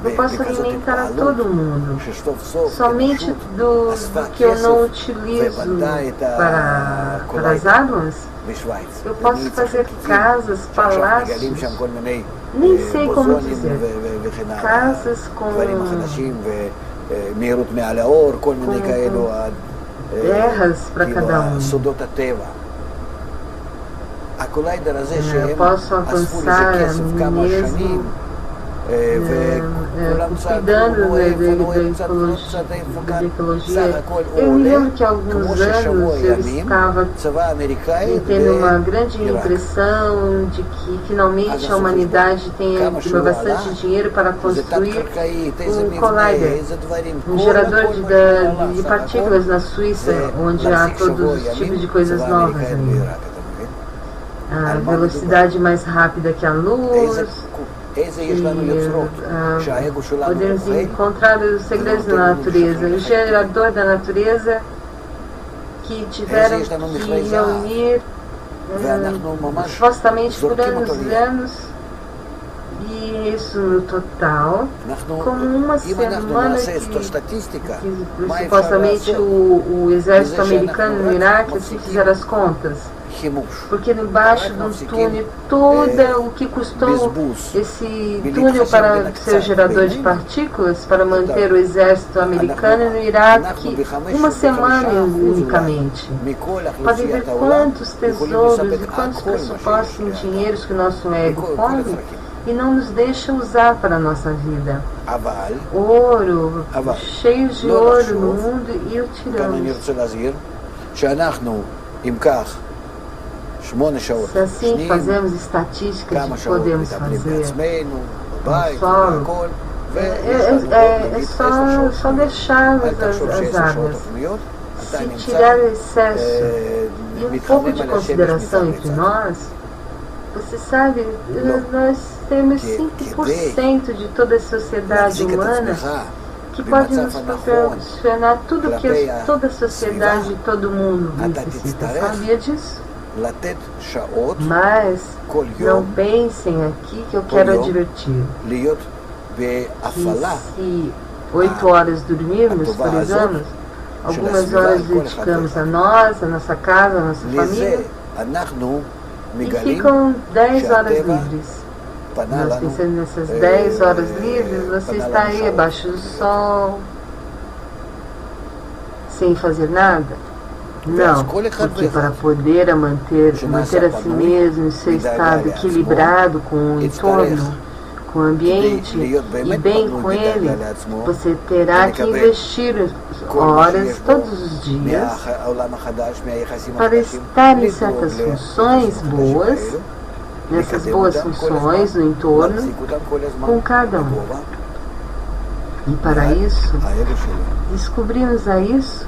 A: eu posso alimentar a todo mundo. Somente do que eu não utilizo para as armas, eu posso fazer casas, palácios, nem sei como dizer, casas com terras para cada um. Eu posso avançar a mim mesmo cuidando da ecologia. Eu me lembro que há alguns anos eu estava tendo uma grande impressão de que finalmente a humanidade tem bastante dinheiro para construir um collider, um gerador de partículas na Suíça, onde há todos os tipos de coisas novas ainda. A velocidade mais rápida que a luz. Podemos encontrar os segredos da natureza, o gerador da natureza que tiveram que reunir supostamente por anos e anos, e isso no total, como uma semana que supostamente o exército americano no Iraque se fizeram as contas. Porque embaixo do túnel, todo o que custou esse túnel para ser gerador de partículas, para manter o exército americano no Iraque, uma semana unicamente. Pode ver quantos tesouros e quantos pressupostos em dinheiros que o nosso ego come e não nos deixa usar para a nossa vida. Ouro, cheios de ouro no mundo, e o tiramos. Se assim fazemos estatísticas de que podemos fazer no solo, é só deixar as águas. Se tirar o excesso e um pouco de consideração entre nós, você sabe, nós temos 5% de toda a sociedade humana que pode nos proporcionar tudo que toda a sociedade e todo mundo necessita. Sabia disso? Mas não pensem aqui que eu quero advertir que se 8 horas dormirmos, por exemplo, algumas horas dedicamos a nós, a nossa casa, a nossa família, e ficam 10 horas livres. Nós pensando nessas 10 horas livres, você está aí abaixo do sol, sem fazer nada? Não, porque para poder manter a si mesmo em seu estado equilibrado com o entorno, com o ambiente e bem com ele, você terá que investir horas todos os dias para estar em certas funções boas, nessas boas funções no entorno, com cada um. E para isso, descobrimos isso.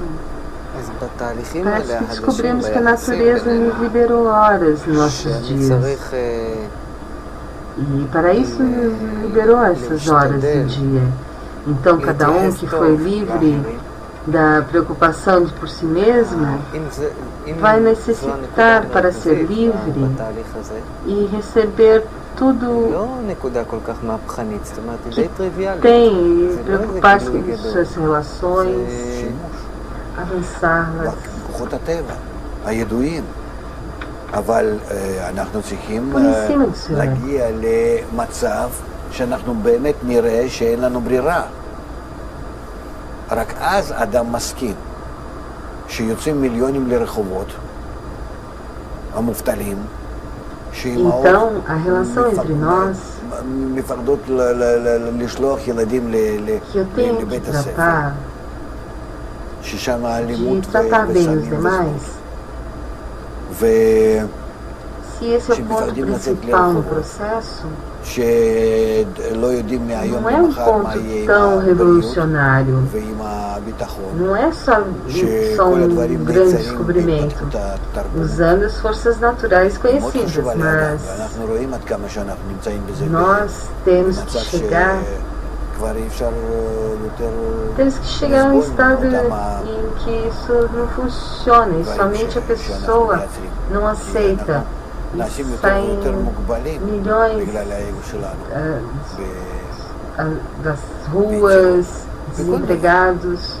A: Parece que descobrimos que a natureza nos liberou horas nos nossos dias. E para isso nos liberou essas horas do dia. Então cada um que foi livre da preocupação de por si mesmo vai necessitar, para ser livre e receber tudo que tem, preocupar-se com suas relações, avançar-las. Conhecima do Senhor.
B: שאנחנו באמת נראה שאין לנו ברירה. רק אז אדם מסכים שיוצאים מיליונים לרחובות, המובטלים,
A: Então, a relação entre nós,
B: מפחדות לשלוח ילדים לבית הספר.
A: de tratar bem os demais, se esse é o ponto principal no processo, não é um ponto tão revolucionário, não é só um grande descobrimento, usando as forças naturais conhecidas, mas nós temos que chegar a um estado em que isso não funciona e somente a pessoa não aceita. Saem milhões das ruas, desempregados,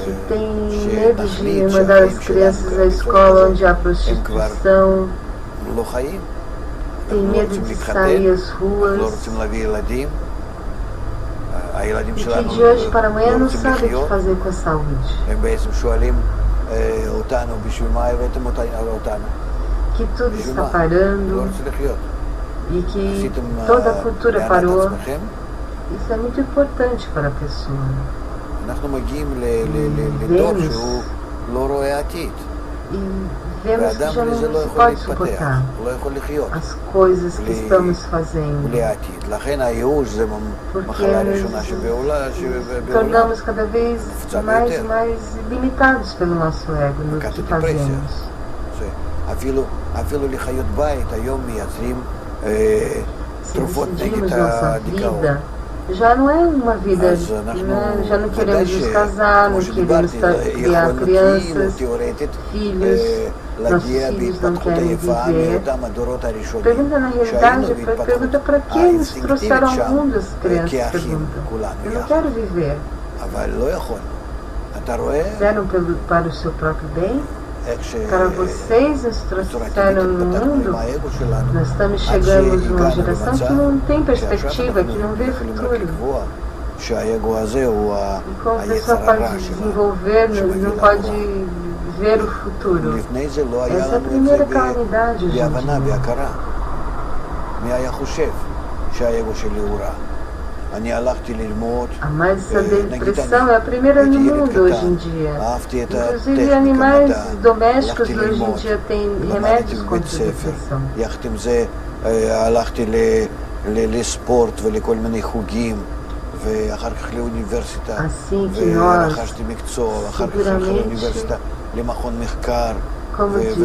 A: que têm medo de mandar as crianças à escola onde há prostituição, têm medo de sair às ruas, e que de hoje para amanhã não sabe o que fazer com a saúde. Que tudo está parando e que toda a cultura parou. Isso é muito importante para a pessoa. Vemos que já não se pode suportar as coisas que estamos fazendo, porque nos tornamos cada vez mais limitados pelo nosso ego no que fazemos. Se decidimos nossa vida, já não é uma vida, já não queremos nos casar, não queremos criar crianças, filhos, nossos filhos não querem viver. Pergunta na realidade, pergunta para que nos trouxeram ao mundo, as crianças perguntam. Eu não quero viver. Fizeram para o seu próprio bem? Para vocês nos trouxeram no mundo, nós estamos chegando numa geração que não tem perspectiva, que não vê futuro. E como a pessoa pode desenvolver, não pode ver o futuro. Essa é a primeira calamidade hoje em dia. Mas essa depressão é a primeira no mundo hoje em dia. Inclusive animais domésticos hoje em dia têm remédios contra a depressão. Assim que nós, seguramente, como diz,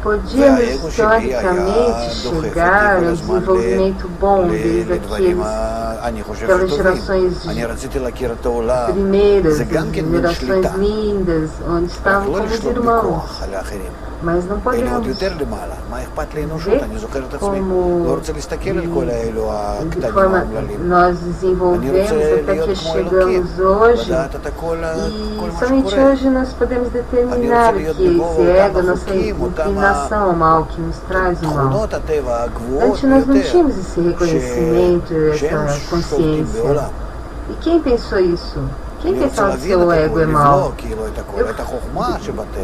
A: podíamos teoricamente chegar ao desenvolvimento bom desde aquelas gerações primeiras, gerações lindas, onde estavam como os irmãos. Mas não podemos ver de forma nós desenvolvemos até que chegamos hoje, e somente hoje nós podemos determinar que esse ego, a nossa inclinação ao mal, que nos traz o mal. Antes nós não tínhamos esse reconhecimento, essa consciência. E quem pensou isso? Quem pensava que seu ego é mau?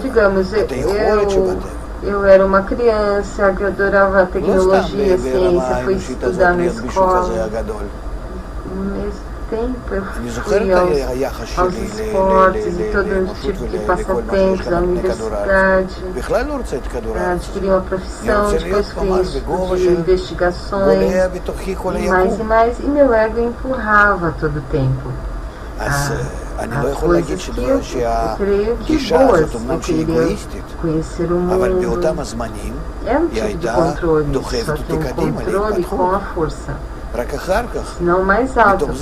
A: Digamos, eu era uma criança que adorava a tecnologia, a ciência, fui estudar na escola. No mesmo tempo eu fui aos esportes e todo tipo de passatempos, à universidade, adquiri uma profissão, depois fui em estudo de investigações, e mais, e meu ego empurrava todo o tempo. Coisas que eu creio que boas, eu queria conhecer o mundo. É um tipo de controle, só que um controle com a força, não mais alto. Eu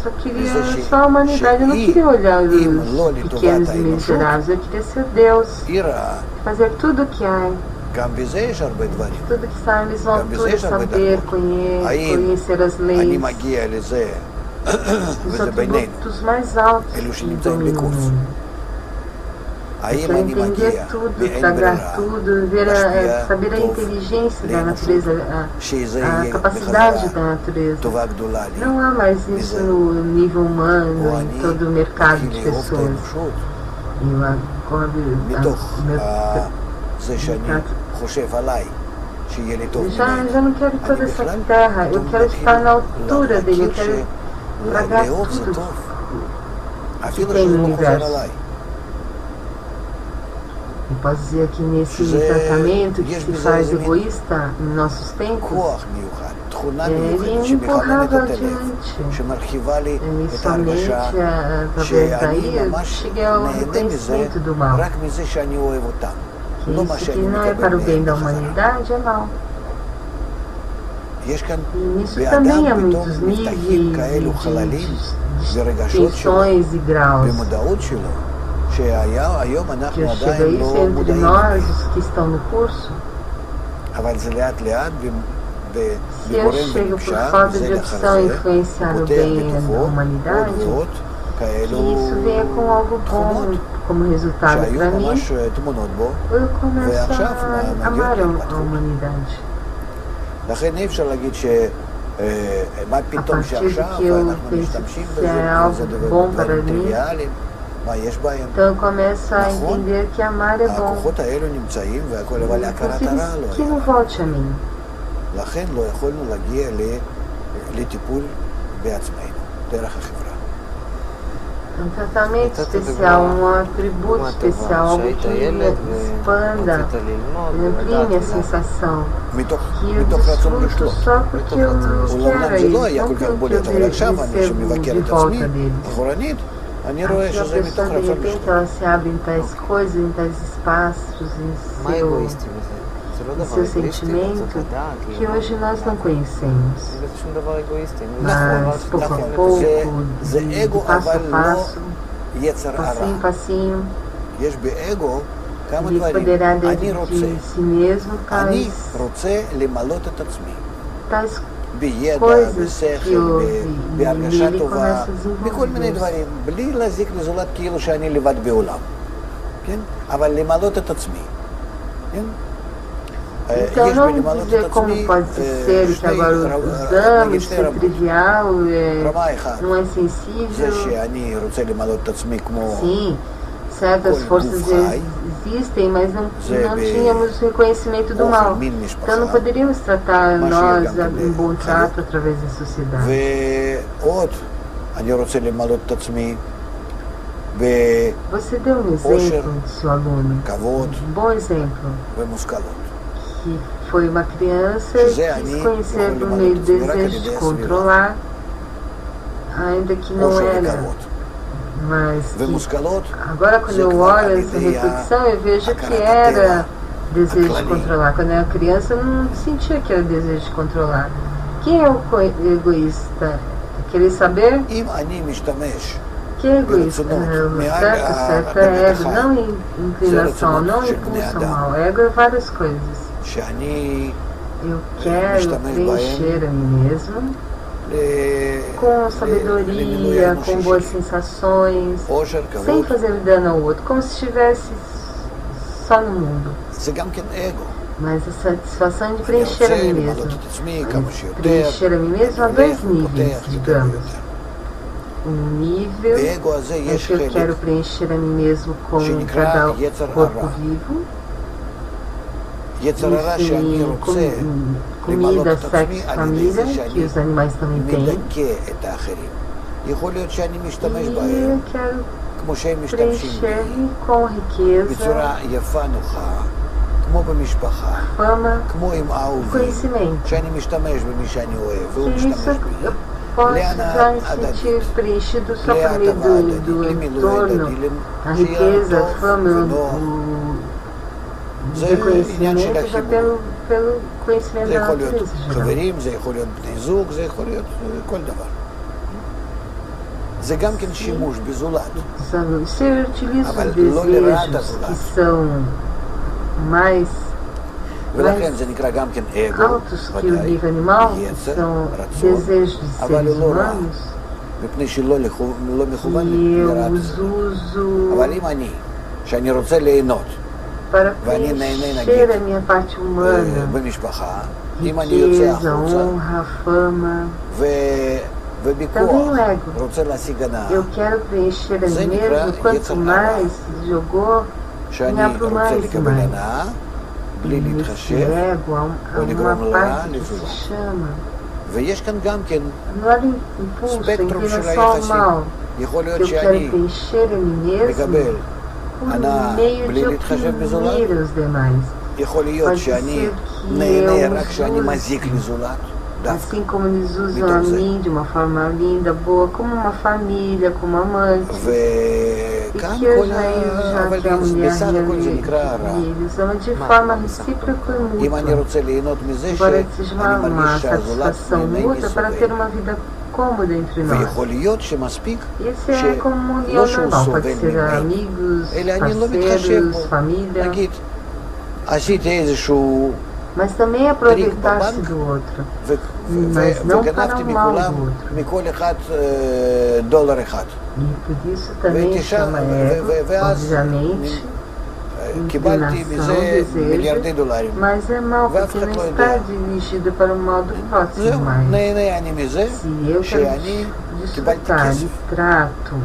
A: só queria só a humanidade, eu não queria olhar os pequenos e miseráveis, eu queria ser Deus, fazer tudo o que há. Tudo que sai, eles vão tudo saber, conhecer as leis, os atributos mais altos que dominam o mundo. Eu quero entender tudo, tragar tudo, saber a inteligência da natureza, a capacidade da natureza. Não há mais isso no nível humano, em todo o mercado de pessoas. Eu acordo, já não quero toda essa terra, eu quero estar na altura dele, eu quero tragar
B: לאהוב זה
A: tudo
B: טוב.
A: que
B: אפילו
A: tem
B: שזה
A: no
B: לא חוזר
A: universo.
B: עליי.
A: E posso dizer que nesse
B: שזה-
A: tratamento que
B: יש
A: se
B: בזה
A: faz
B: איזה מין
A: egoísta em nossos tempos,
B: כוח מיוחד, תכונה
A: ele
B: מיוחדת
A: me
B: שמחממת
A: empurrava
B: את הלב,
A: adiante.
B: שמרחיבה לי
A: E
B: את
A: somente
B: ההרגשה
A: através daí
B: שאני
A: eu
B: ממש
A: cheguei ao
B: נהנה מזה,
A: reconhecimento do mal.
B: רק מזה שאני אוהב אותם.
A: Que
B: לא מה
A: isso que
B: שאני
A: não é
B: מקבל
A: para o bem
B: מהם
A: da
B: בחזרה.
A: humanidade é mal.
B: יש כאן
A: E nisso
B: באדם
A: também há
B: פתאום
A: muitos
B: נפתחים
A: níveis
B: כאלו
A: de
B: חללים ברגשות שלו,
A: distinções e graus.
B: במודעות שלו, שהיום
A: Que
B: אנחנו
A: eu chego a
B: עדיין
A: isso
B: לא
A: entre
B: מודעים
A: nós,
B: להם.
A: os que estão no curso.
B: אבל זה לאט לאט
A: Se eu
B: בגורם
A: chego por
B: ונמשך,
A: falta
B: זה
A: de
B: לאחר
A: opção
B: זה,
A: influenciar
B: הוא
A: o
B: פותח
A: bem da
B: בתוכו עוד
A: humanidade,
B: ועוד
A: que
B: כאלו
A: isso venha com algo bom
B: תכונות
A: como resultado
B: שהיו
A: para mim,
B: ממש טמונות בו,
A: eu começo
B: ועכשיו
A: a
B: מגיעות
A: amar a
B: להתפתחות.
A: humanidade.
B: לכן אי אפשר להגיד מה
A: A
B: פתאום
A: partir de
B: שעכשיו
A: que eu
B: אנחנו
A: penso
B: משתמשים
A: que
B: בזה,
A: é
B: זה
A: algo bom para
B: דברים
A: mí,
B: טריוויאליים, מה יש בהם?
A: então eu começo a
B: נכון,
A: entender que amar é bom.
B: הכוחות האלו נמצאים והכל, אבל להכרת הרע לא
A: Que não
B: היה.
A: volte a mim.
B: לכן לא יכולנו להגיע לטיפול בעצמנו, דרך החברה.
A: Um tratamento especial, um atributo especial, algo que expanda, amplie minha sensação.
B: מתוך
A: Que eu
B: רצון
A: desfruto
B: לשלוט.
A: só porque eu
B: אומנם
A: quero
B: זה לא
A: isso,
B: היה
A: não
B: כל כך
A: porque eu
B: בולט, אבל עכשיו אני
A: recebo
B: שמבקר
A: de
B: את עצמי,
A: volta deles.
B: אחורנית, אני רואה
A: Aqui a
B: שזה מתוך
A: pessoa, de
B: רצון
A: repente,
B: לשלוט.
A: ela se abre em tais coisas, em tais espaços,
C: מה
A: em
C: אגואיסטי בזה? זה לא
A: seu,
C: דבר
A: em seu
C: אגואיסטי, אבל
A: sentimento,
C: צריך לדעת,
A: que
C: כאילו,
A: hoje nós não conhecemos.
C: אין בזה שום דבר אגואיסטי.
A: Mas pouco a
B: נכון,
A: pouco,
B: זה
A: de
B: אגו,
A: passo
B: אבל
A: a
B: לא
A: passo,
B: יצר הרע.
A: passinho a passinho,
B: יש באגו כמה
A: ele
B: דברים.
A: poderá
B: אני
A: dentro
B: רוצה,
A: de si mesmo
B: אני
A: tais,
B: רוצה למלות את עצמי.
A: tais
B: בידע,
A: coisas que
B: בשכל,
A: eu vi
B: בהרגשה
A: nele
B: טובה,
A: começa a
B: בכל מיני
A: desenvolver.
B: דברים, בלי להזיק לזולת כאילו שאני לבד בעולם, כן? אבל למלות את עצמי, כן?
A: Então
B: יש
A: não
B: בלמלות
A: dizer
B: את
A: como
B: עצמי
A: pode ser que agora usamos, ser trivial,
B: רמה אחת,
A: não é
B: זה
A: sensível.
B: שאני רוצה למלות את עצמי כמו
A: Sim, certas
B: Como
A: forças
B: Bufai,
A: existem, mas não
B: Zebe,
A: tínhamos reconhecimento do mal.
B: Min Mishpacha,
A: Então não poderíamos tratar
B: Mas
A: nós
B: chega
A: um bom
B: também,
A: trato através da sociedade.
B: ועוד, אני רוצה למלות את עצמי
A: Você deu um exemplo do seu aluno,
B: בכבוד
A: um bom exemplo,
B: ומושכלות.
A: que foi uma criança
B: José,
A: que
B: ali,
A: quis conhecer
B: eu vou
A: por
B: lhe
A: meio
B: mandar
A: do
B: tudo, será que
A: desejo
B: ele
A: de
B: desce,
A: controlar, ainda que não
B: עושר
A: era,
B: וכבוד.
A: mas que
B: ומושכלות
A: agora quando
B: זה
A: eu
B: כבר
A: olho
B: על
A: essa
B: ידי
A: reflexão eu vejo que
B: הכרת
A: era
B: הטבע,
A: desejo de
B: הכללי.
A: controlar. Quando eu era criança eu não sentia que era desejo de controlar. Quem é o egoísta? Querer saber?
B: אם אני משתמש
A: Que é egoísta? Certo é ego, não inclinação, não impulsão ao ego, é várias coisas.
B: שאני
A: Eu quero preencher a mim mesmo com sabedoria, com boas sensações,
B: עושר,
A: sem
B: כבוד,
A: fazer dano ao outro, como se estivesse só no mundo.
B: זה גם כן אגו.
A: Mas a satisfação de
B: אני
A: preencher a
B: רוצה
A: mim
B: למלות
A: mesmo.
B: את עצמי כמה שיותר,
A: Preencher a mim mesmo a
B: אני
A: dois
B: הולך,
A: níveis,
B: פותח יותר
A: digamos.
B: ויותר.
A: nível
B: באגו הזה
A: é
B: יש
A: que eu
B: חלק
A: quero preencher a mim mesmo com
B: שנקרא
A: cada
B: יצר
A: corpo
B: הרע.
A: vivo.
B: יצר הרע
A: Isso
B: שאני
A: em
B: רוצה למלות
A: comida,
B: את עצמי
A: sexo,
B: על ידי
A: família,
B: זה
A: que
B: שאני
A: os animais também têm.
B: מדכא את האחרים. יכול להיות שאני משתמש
A: E
B: בהם
A: eu quero
B: כמו שהם משתמשים בי,
A: preencher-me com riqueza,
B: בצורה יפה, נוחה, כמו במשפחה,
A: fama,
B: כמו עם אהובי,
A: conhecimento.
B: שאני משתמש במי שאני אוהב, והוא
A: Que
B: משתמש
A: isso
B: בי.
A: eu posso
B: להנאה
A: já me
B: הדדית,
A: sentir preenchido só por meio
B: להטבה הדדית,
A: do
B: למילוי
A: entorno,
B: הדדי,
A: a
B: שיהיה
A: riqueza, a
B: טוב
A: fama,
B: ונוח.
A: o
B: זה עניין של
A: reconhecimento já
B: החיבור.
A: pelo conhecimento
B: זה
A: da
B: יכול להיות
A: natureza geral.
B: חברים, זה יכול להיות בני זוג, זה יכול להיות כל דבר. זה גם כן שימוש בזולת.
A: Se eu utilizo
B: אבל
A: os
B: לא לרעת
A: desejos
B: הזולת.
A: que são mais
B: ולכן זה נקרא גם כן אגו,
A: altos que o
B: ודאי,
A: nível animal, que
B: יצר,
A: são
B: רצון,
A: desejos de
B: אבל
A: seres
B: הוא לא רע,
A: humanos,
B: מפני שלא לא מכוון
A: que eu
B: לרעת
A: os
B: הזולת.
A: uso
B: אבל אם אני, שאני רוצה ליהנות
A: para
B: ואני נהנה
A: preencher
B: נגיד
A: a minha parte humana,
B: במשפחה, אם אני יוצא
A: riqueza,
B: החוצה
A: honra, fama.
B: ובכוח
A: Também o ego.
B: רוצה להשיג הנאה,
A: Eu quero preencher a
B: זה
A: mim
B: נקרא
A: mesmo, quanto
B: יצר הרע.
A: mais jogou,
B: שאני
A: me abro
B: רוצה
A: mais e
B: לקבל
A: mais.
B: הנאה, בלי
A: Nesse
B: להתחשב,
A: ego há
B: ou
A: uma
B: לגרום רע
A: parte que
B: לזולת.
A: se chama
B: ויש כאן גם כן
A: Não há impulso,
B: ספקטרום של
A: inclinação ao
B: היחסים.
A: mal.
B: יכול
A: Que
B: להיות
A: eu
B: שאני
A: quero preencher a mim mesmo
B: מקבל
A: por
B: הנאה
A: meio
B: בלי
A: de
B: להתחשב בזולת,
A: oprimir os demais.
B: יכול להיות
A: Pode
B: שאני
A: ser que
B: נהנה
A: eu
B: רק כשאני
A: use,
B: מזיק לזולת, דווקא.
A: assim como eles usam
B: Então,
A: a mim de uma forma linda, boa, como uma família, como amante. E
B: וכאן
A: que
B: כל
A: hoje já
B: אבל
A: que a mulher
B: בסך הכל זה נקרא רע.
A: eles amam de forma recíproca e
B: אם אני
A: mútua.
B: רוצה ליהנות מזה
A: Agora seja
B: שאני
A: uma
B: מרגיש שהזולת
A: satisfação
B: נהנה
A: mútua para ter
B: מסובל.
A: uma vida cômoda entre nós.
B: ויכול להיות שמספיק
A: Isso é como uma
B: שלא
A: união
B: שהוא
A: normal,
B: סובל
A: pode ser
B: ממני,
A: amigos,
B: אלא אני לא מתחשב
A: parceiros,
B: בו.
A: família,
B: נגיד, עשיתי איזשהו
A: mas também aproveitar-se
B: בבנק,
A: do outro, mas não para
B: וגנבתי
A: o mal
B: מכולם,
A: do outro.
B: מכל אחד דולר אחד.
A: E por isso também chama ego, obviamente,
B: קיבלתי מזה
A: inclinação,
B: מיליארדי
A: desejo,
B: דולרים.
A: mas é mal
B: ואף
A: porque
B: אחד
A: não
B: לא
A: está
B: יודע.
A: dirigido para o mal do próximo
B: זהו,
A: mais.
B: נהנה אני מזה
A: Se eu
B: שאני
A: quero
B: קיבלתי
A: desfrutar
B: כסף.
A: de trato,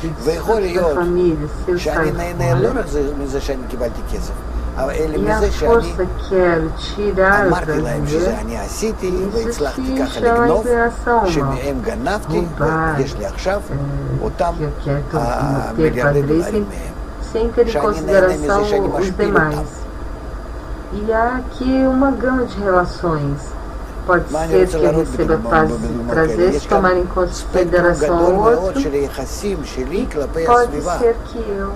A: de
B: ויכול
A: desfruto da
B: להיות
A: família, se eu
B: שאני
A: saio
B: נהנה לא
A: fora,
B: רק מזה שאני קיבלתי כסף, אלא
A: e a
B: מזה שאני
A: força quero tirar o
B: אמרתי להם שזה
A: prazer,
B: אני עשיתי
A: isso
B: והצלחתי
A: se
B: ככה
A: chama
B: לגנוב,
A: inclinação, mal.
B: שמהם גנבתי
A: roubar,
B: ויש לי עכשיו אותם
A: que eu quero ter
B: המיליארדי
A: prazer
B: דולרים
A: sem,
B: מהם.
A: sem ter em
B: שאני נהנה
A: consideração
B: מזה שאני
A: os
B: משפיל
A: demais.
B: אותם.
A: E há aqui uma gama de relações. Pode
B: מה אני
A: ser
B: רוצה
A: que eu
B: להראות
A: receba paz e
B: בדוגמאות כאלה?
A: prazer,
B: יש
A: se
B: כאן
A: tomar em
B: ספקטרום
A: consideração
B: גדול
A: ao
B: מאוד
A: outro.
B: של היחסים שלי כלפי
A: Pode
B: הסביבה.
A: ser que eu.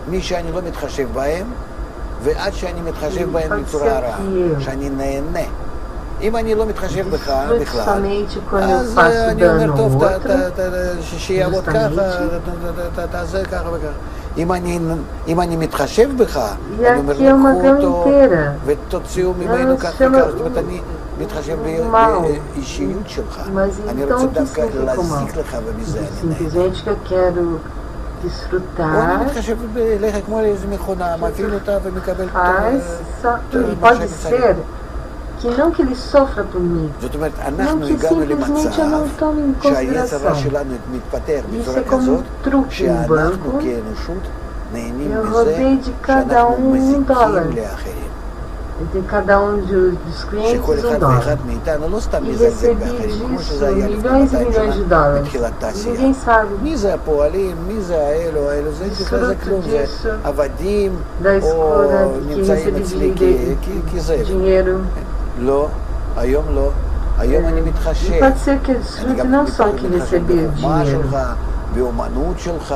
B: מי שאני לא מתחשב בהם, ועד שאני מתחשב בהם
A: pode
B: בצורה
A: ser
B: רעה,
A: que eu.
B: שאני נהנה. אם אני לא מתחשב בך
A: Desfruto
B: בכלל,
A: somente quando eu
B: אז
A: faço
B: אני אומר,
A: dano ao
B: טוב,
A: outro.
B: שיעבוד ככה, תעשה ככה וככה. אם אני מתחשב בך, אני אומר,
A: aqui é uma
B: לקחו
A: gama
B: אותו
A: inteira.
B: ותוציאו ממנו כך
A: chama
B: וכך. זאת אומרת, אני מתחשב באישיות שלך.
A: Mas
B: אני
A: então
B: רוצה
A: o que
B: דווקא
A: significa o mal?
B: להזיק לך ומזה אני נהנה.
A: Simplesmente que eu quero
B: או אני
A: desfrutar,
B: מתחשב אליך כמו איזו מכונה, מפעיל אותה ומקבל
A: paz, e
B: מה
A: pode
B: שאני צריך.
A: ser que não que ele sofra por mim,
B: זאת אומרת,
A: não
B: אנחנו
A: que
B: הגענו
A: simplesmente eu
B: למצב
A: não tome em
B: שהיצר הרע
A: consideração.
B: שלנו מתפתח
A: Isso
B: בצורה
A: é como
B: כזאת,
A: um truque no
B: שאנחנו
A: banco.
B: כאנושות נהנים
A: Eu
B: מזה
A: roubei de cada
B: שאנחנו מזיקים
A: $1.
B: לאחרים.
A: De cada um dos
B: שכל
A: clientes
B: אחד
A: $1.
B: ואחד מאיתנו לא סתם
A: E
B: מזלזל
A: recebi
B: באחרים, כמו
A: disso
B: שזה היה לפני
A: milhões e
B: 200
A: milhões de
B: שנה
A: dólares.
B: בתחילת תעשייה.
A: Ninguém sabe
B: מי זה הפועלים, מי זה האלו, האלו, זה כלום, זה
A: disso,
B: עבדים
A: da
B: או
A: escola que
B: נמצאים אצלי
A: recebi
B: כזבל.
A: dinheiro.
B: לא, היום לא. היום אני
A: E
B: מתחשב.
A: pode ser que eu
B: אני
A: desfrute
B: גם
A: não só que
B: מתחשב
A: receber
B: בחוכמה
A: dinheiro,
B: שלך, באומנות שלך,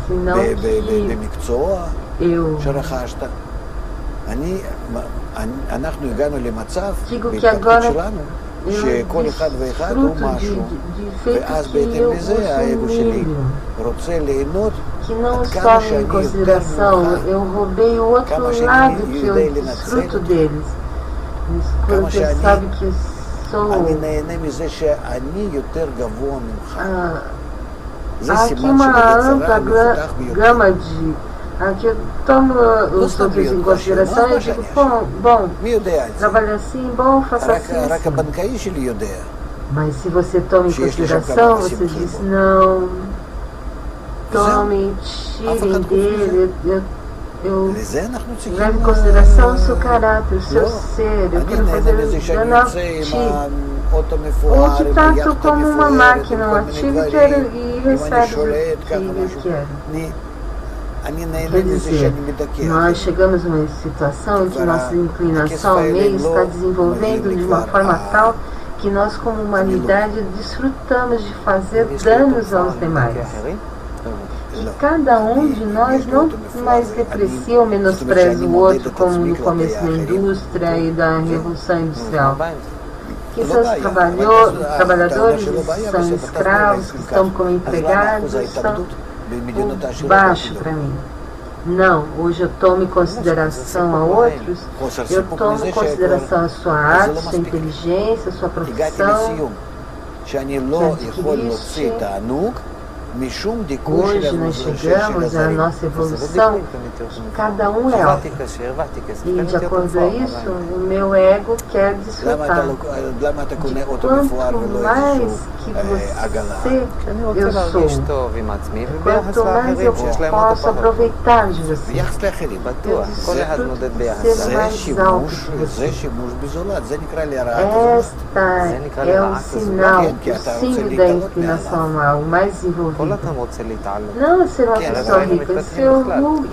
A: senão que
B: במקצוע
A: eu
B: שרכשת. אנחנו הגענו למצב
A: digo que
B: בהתפתחות
A: agora
B: שלנו,
A: eu
B: שכל אחד ואחד הוא
A: desfruto
B: משהו,
A: de
B: ואז
A: feitos que
B: בהתאם
A: eu
B: לזה האגו שלי
A: consumo,
B: רוצה ליהנות
A: que não
B: עד כמה
A: só em
B: שאני יותר
A: consideração,
B: ממך,
A: eu roubei o outro
B: כמה שאני
A: lado que
B: יודע
A: eu
B: לנצל
A: desfruto
B: אותו.
A: deles. Isso
B: כמה
A: quando você
B: שאני-
A: sabe que sou.
B: אני נהנה מזה שאני יותר גבוה ממך. זה
A: Há aqui
B: סימן
A: uma
B: של
A: ampla
B: היצר המפותח ביותר.
A: gama de. Aqui eu tomo os outros em consideração e digo, bom,
B: מי יודע את זה?
A: trabalha assim, bom, faça
B: רק
A: assim,
B: רק
A: assim.
B: הבנקאי שלי יודע.
A: Mas se você toma em
B: Gente, deixa eu
A: consideração,
B: acabar
A: você
B: esse
A: diz,
B: clima.
A: não, tome,
B: Afa
A: tirem
B: אחד חוץ
A: dele, eu
B: לזה אנחנו צריכים...
A: levo em consideração o seu caráter, o seu
B: לא,
A: ser, eu
B: אני
A: quero
B: נהנה מזה
A: fazer
B: שאני
A: dano a
B: יוצא עם
A: ti.
B: האוטו
A: Ou
B: מפואר,
A: te
B: עם
A: trato
B: היאכטה
A: como uma
B: מפוארת,
A: máquina,
B: עם
A: um
B: כל מיני
A: ativo e
B: דברים, אם אני
A: recebe
B: שולט
A: o
B: ככה
A: que
B: משהו.
A: quero.
B: אני נהנה
A: Quer
B: מזה
A: dizer,
B: שאני מדכא.
A: nós chegamos numa situação em que nossa inclinação ao meio está desenvolvendo de uma forma tal que nós, como humanidade, desfrutamos de fazer danos aos demais. E cada um de nós não mais deprecia ou menospreza o outro, como no começo da indústria e da Revolução Industrial. Que são os trabalhadores, são escravos, que estão como empregados, são por baixo para mim. Não, hoje eu tomo em consideração a outros, eu tomo em consideração a sua arte, sua inteligência, sua profissão.
B: שאני לא יכול להוציא תענוג משום דיכוי
A: Hoje
B: של
A: nós chegamos à nossa evolução, cada um é alto. E de acordo a isso, o meu ego quer desfrutar.
B: למה אתה קונה אוטו מפואר
A: Quanto
B: ולא
A: mais
B: איזשהו
A: que você,
C: אני רוצה
A: eu
C: להרגיש
A: sou.
C: טוב עם עצמי, וביחס
A: Quanto mais
C: לאחרים
A: eu
C: שיש להם אותו
A: posso
C: פחות.
A: aproveitar de você.
B: ביחס לאחרים.
C: בטוח, כל אחד
A: desfruto
C: מודד
A: de
C: ביחס
A: ser
C: לאחרים.
B: זה שימוש בזולת, זה נקרא להרעת הזולת.
A: Esta é o sinal, o símbolo da inclinação ao mal, o mais
C: כל
A: desenvolvido.
C: אדם רוצה להתעלות.
A: Não ser uma
B: Que ela
A: pessoa
B: vai
A: rica, ser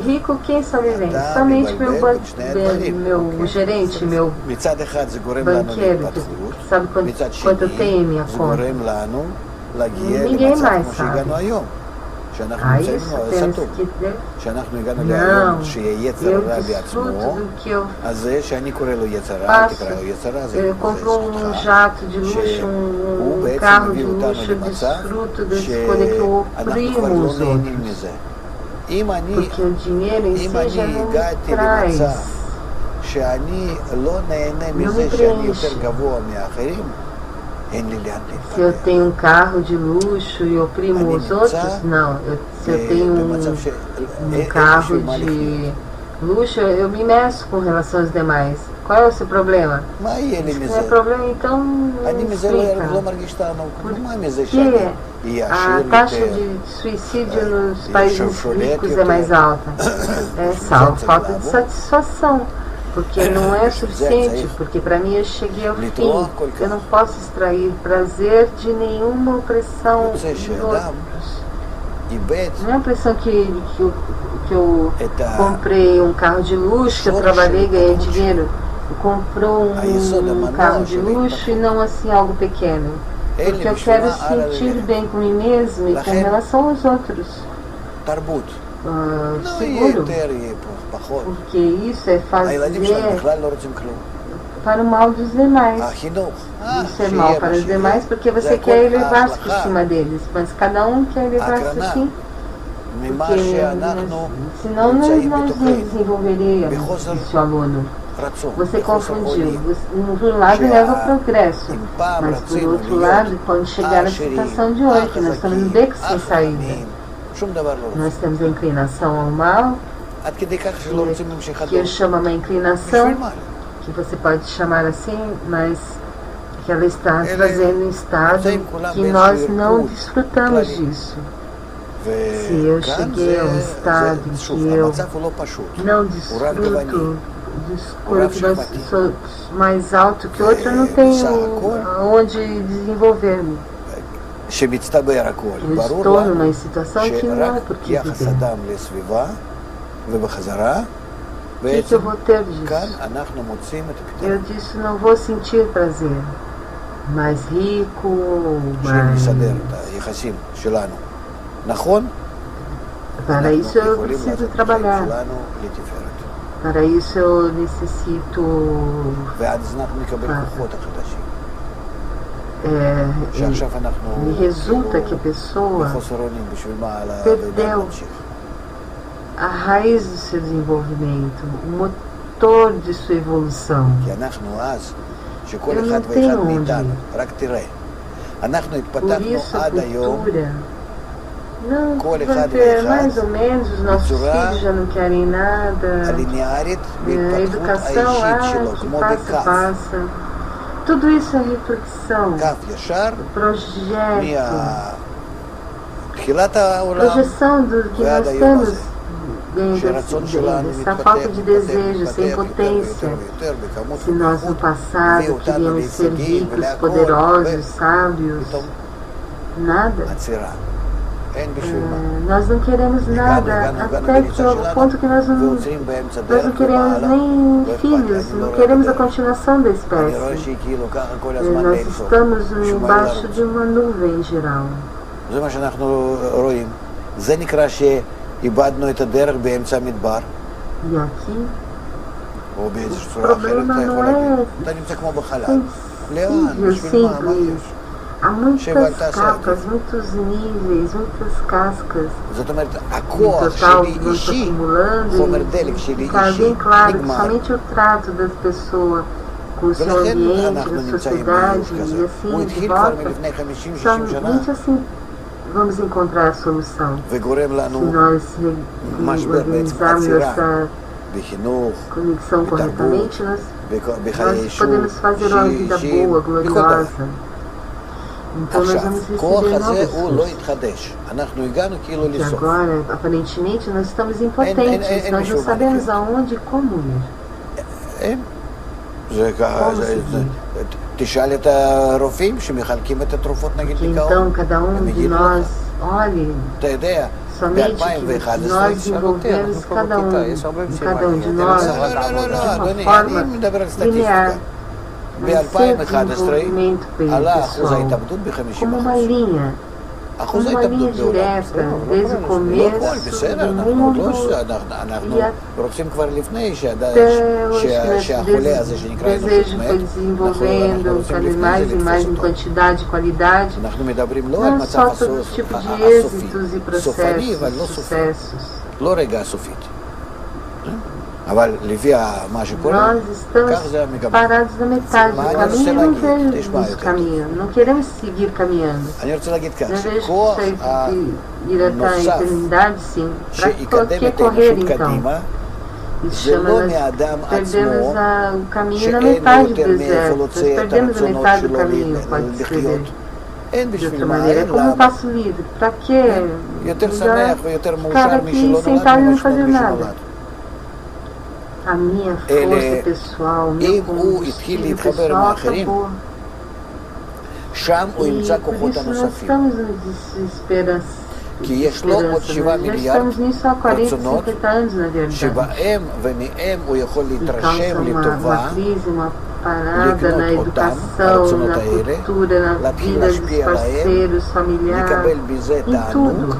A: rico, quem sabe bem? Somente meu gerente, meu
B: מצד אחד זה גורם לנו
A: banqueiro, que
B: להתפתחות,
A: sabe
B: מצד
A: quanto tem em
B: שני
A: minha
B: זה
A: conta.
B: גורם לנו להגיע
A: Ninguém
B: למצב
A: mais
B: כמו
A: sabe.
B: שהגענו היום. שאנחנו
A: Ah,
B: נמצאים
A: isso
B: במצב
A: temos
B: טוב.
A: que
B: שאנחנו הגענו להיום
A: Não,
B: שיהיה יצר
A: eu
B: רע
A: desfruto
B: בעצמו,
A: do que eu
B: אז זה שאני קורא לו יצר רע,
A: faço.
B: תקרא לו יצר רע, זה
A: Eu compro um
B: זכותך.
A: jato de luxo,
B: שהוא
A: um
B: בעצם
A: carro de
B: מביא אותנו
A: luxo, eu
B: למצב
A: desfruto da escolha que eu
B: שאנחנו כבר
A: oprimo
B: לא
A: os
B: נהנים
A: outros.
B: מזה. אם אני
A: Porque o dinheiro em
B: אם
A: si já
B: אני
A: não me
B: הגעתי
A: traz.
B: למצב שאני לא נהנה
A: Não
B: מזה
A: me
B: שאני
A: preenche.
B: יותר גבוה מאחרים, אין לי לאן
A: Se eu
B: להתפתח.
A: tenho um carro de luxo e oprimo
B: אני
A: os
B: נמצא
A: outros, não. Se eu tenho
B: במצב שאין
A: um carro
B: בשביל מה לחיות.
A: de luxo, eu me meço com relação aos demais. Qual é o seu problema?
B: מה יהיה לי
A: Se não
B: מזה?
A: é problema, então
B: אני
A: me
B: מזה לא
A: explica.
B: מרגיש תענוג. מה מזה
A: Porque
B: שאני אהיה
A: a
B: עשיר
A: taxa
B: יותר?
A: de suicídio nos
B: eu
A: países
B: sou
A: ricos é
B: leto,
A: mais alta. É falta de satisfação. Porque não é suficiente, porque para mim eu cheguei ao fim. Eu não posso extrair prazer de nenhuma opressão dos outros.
B: איבד
A: Não é a impressão que eu
B: Eta-
A: comprei um carro de luxo, que eu trabalhei, ganhei dinheiro. Comprou um carro de luxo e não assim algo pequeno. Porque eu quero sentir bem com mim mesmo e com relação aos outros.
B: תרבות. לא יהיה
A: Seguro,
B: יותר, יהיה פחות.
A: porque isso é
B: הילדים שלנו
A: fazer
B: בכלל לא רוצים כלום.
A: para o mal dos demais.
B: החינוך.
A: Isso é mal para os demais porque você quer elevar-se por cima deles, mas cada um quer elevar-se assim.
B: ממה
A: Porque
B: שאנחנו
A: senão
B: נמצאים
A: nós não
B: בתוכנו.
A: desenvolveríamos,
B: בחוסר
A: disse o aluno.
B: רצון,
A: Você
B: בחוסר
A: confundiu.
B: אונים.
A: Por um lado leva ao progresso,
B: אם פעם
A: mas por
B: רצינו
A: outro
B: להיות
A: lado, quando chegar na
B: העשירים,
A: situação de hoje, que nós estamos no beco sem saída,
B: החכמים, שום דבר לא רוצים.
A: nós temos a inclinação ao mal,
B: עד כדי כך שלא רוצים להמשיך
A: que eu
B: הדור.
A: chamo uma
B: בשביל
A: inclinação,
B: מה?
A: que você pode chamar assim, mas que ela está
B: Ele-
A: trazendo um estado
B: nós כולם
A: que nós
B: באיזשהו
A: não
B: ערכות
A: desfrutamos
B: כללית.
A: disso.
B: וכאן
A: eu cheguei a um estado em
B: שוב,
A: que eu
B: המצב הוא לא פשוט.
A: Não
B: רב גוונים.
A: desfruto
B: O
A: coisa
B: Rav
A: que nós
B: Shapati.
A: somos mais alto que outro, eu não tenho onde desenvolver-me.
B: שמצטבר הכל.
A: Eu
B: ברור
A: estou
B: לנו
A: numa situação que não há
B: שרק
A: por que
B: יחס
A: viver.
B: אדם לסביבה ובחזרה,
A: O que eu
B: בעצם
A: vou ter disso?
B: כאן אנחנו מוצאים את הפתרון.
A: Eu disse, não vou sentir prazer. Mais rico,
B: שנסדר
A: mais...
B: את היחסים שלנו. נכון?
A: Para isso eu
B: יכולים
A: preciso
B: לעשות את החיים
A: trabalhar.
B: שלנו לתפארת.
A: Para isso eu necessito
B: ואז אנחנו נקבל כוחות החדשים.
A: e
B: שעכשיו אנחנו
A: me resulta que a pessoa
B: בחוסר אונים בשביל מה
A: perdeu
B: להמשיך.
A: a raiz do seu desenvolvimento, o motor de sua evolução.
B: כי אנחנו אז, שכל
A: Eu
B: אחד
A: não
B: ואחד
A: tenho
B: מאיתנו,
A: onde.
B: רק תראה, אנחנו
A: Por
B: התפתחנו
A: isso a
B: עד היום
A: cultura, não,
B: כל אחד
A: porque
B: ואחד
A: mais ou menos os nossos
B: בצורה
A: filhos já não querem nada,
B: הליניארית
A: a
B: בהתפתחות
A: educação,
B: האישית שלו,
A: que
B: כמו
A: passa,
B: בכף.
A: passa. Tudo isso é reflexão,
B: כף ישר
A: projeto,
B: מתחילת העולם
A: projeção do que
B: ועד
A: nós
B: היום
A: temos
B: הזה.
A: dentro
B: שהרצון שלנו
A: dessa
B: מתפתח,
A: falta de desejo,
B: מתפתח
A: sem
B: יותר
A: potência.
B: ויותר בכמות
A: Se nós no
B: ובאיכות,
A: passado
B: מביא אותנו
A: queríamos ser
B: להישגים
A: ricos,
B: ולהכל,
A: poderosos, sábios,
B: ופתאום
A: nada.
B: עצירה. אין בשביל מה.
A: Nós não queremos nada, até que o ponto que nós não queremos nem filhos, não queremos a continuação da
B: אני רואה
A: espécie.
B: שהיא כאילו ככה כל הזמן
A: Nós
B: לאינסוף.
A: estamos
B: בשביל מה
A: embaixo
B: לרוץ?
A: de uma nuvem em geral.
B: זה מה שאנחנו רואים. זה נקרא שאיבדנו את הדרך באמצע המדבר,
A: E aqui,
B: או באיזושהי צורה אחרת, אתה יכול להגיד. אתה נמצא כמו בחלל. לאן?
A: sensível,
B: בשביל מה? מה
A: simples.
B: יש?
A: Há muitas
B: Chevalta
A: capas, muitos níveis, muitas cascas.
B: זאת אומרת,
A: No
B: הכוח
A: total,
B: שלי
A: vamos
B: אישי,
A: acumulando
B: חומר
A: e
B: דלק שלי
A: ficar
B: אישי,
A: bem claro que
B: נגמר.
A: somente o trato das pessoas com o seu
B: ולכן
A: ambiente,
B: אנחנו
A: da
B: נמצאים
A: sociedade
B: בייאוש
A: e
B: כזה.
A: assim
B: הוא
A: de
B: התחיל כבר
A: volta,
B: מלפני 50-60 שנה,
A: somente assim vamos encontrar a solução.
B: וגורם
A: Se
B: לנו
A: nós
B: משבר בעצם,
A: organizarmos
B: עצירה
A: essa
B: בחינוך,
A: conexão corretamente, nós
B: בחיי
A: podemos
B: אישור
A: fazer uma vida boa,
B: בכל דבר.
A: gloriosa. Então nós vamos receber novas forças. Que agora, aparentemente, nós estamos impotentes, nós não sabemos aonde e como ir. Então cada um de nós olhe somente que nós desenvolvemos cada um de nós de uma forma linear. Vai ser desenvolvimento pessoal, como uma linha direta, desde o começo do mundo e até hoje. Esse desejo foi desenvolvendo cada vez mais e mais em quantidade e qualidade, não só todo tipo de êxitos e processos, sucessos. Nós estamos parados na metade do caminho e não vemos caminho, não queremos seguir caminhando. Não vejo ir até a eternidade, sim. Para que correr então? Isso chama-nos perdemos o caminho na metade do deserto, nós perdemos a metade do caminho, pode escrever. De outra maneira, é como um passo livre. Para quê? Ficar aqui sentado e não fazer nada. A minha força pessoal, o meu combustível pessoal acabou. E por isso nós estamos desesperança. Nós estamos nisso há 40, 50 anos, na verdade. E causa uma crise, uma parada na educação, na cultura, na vida dos parceiros, familiares, em tudo.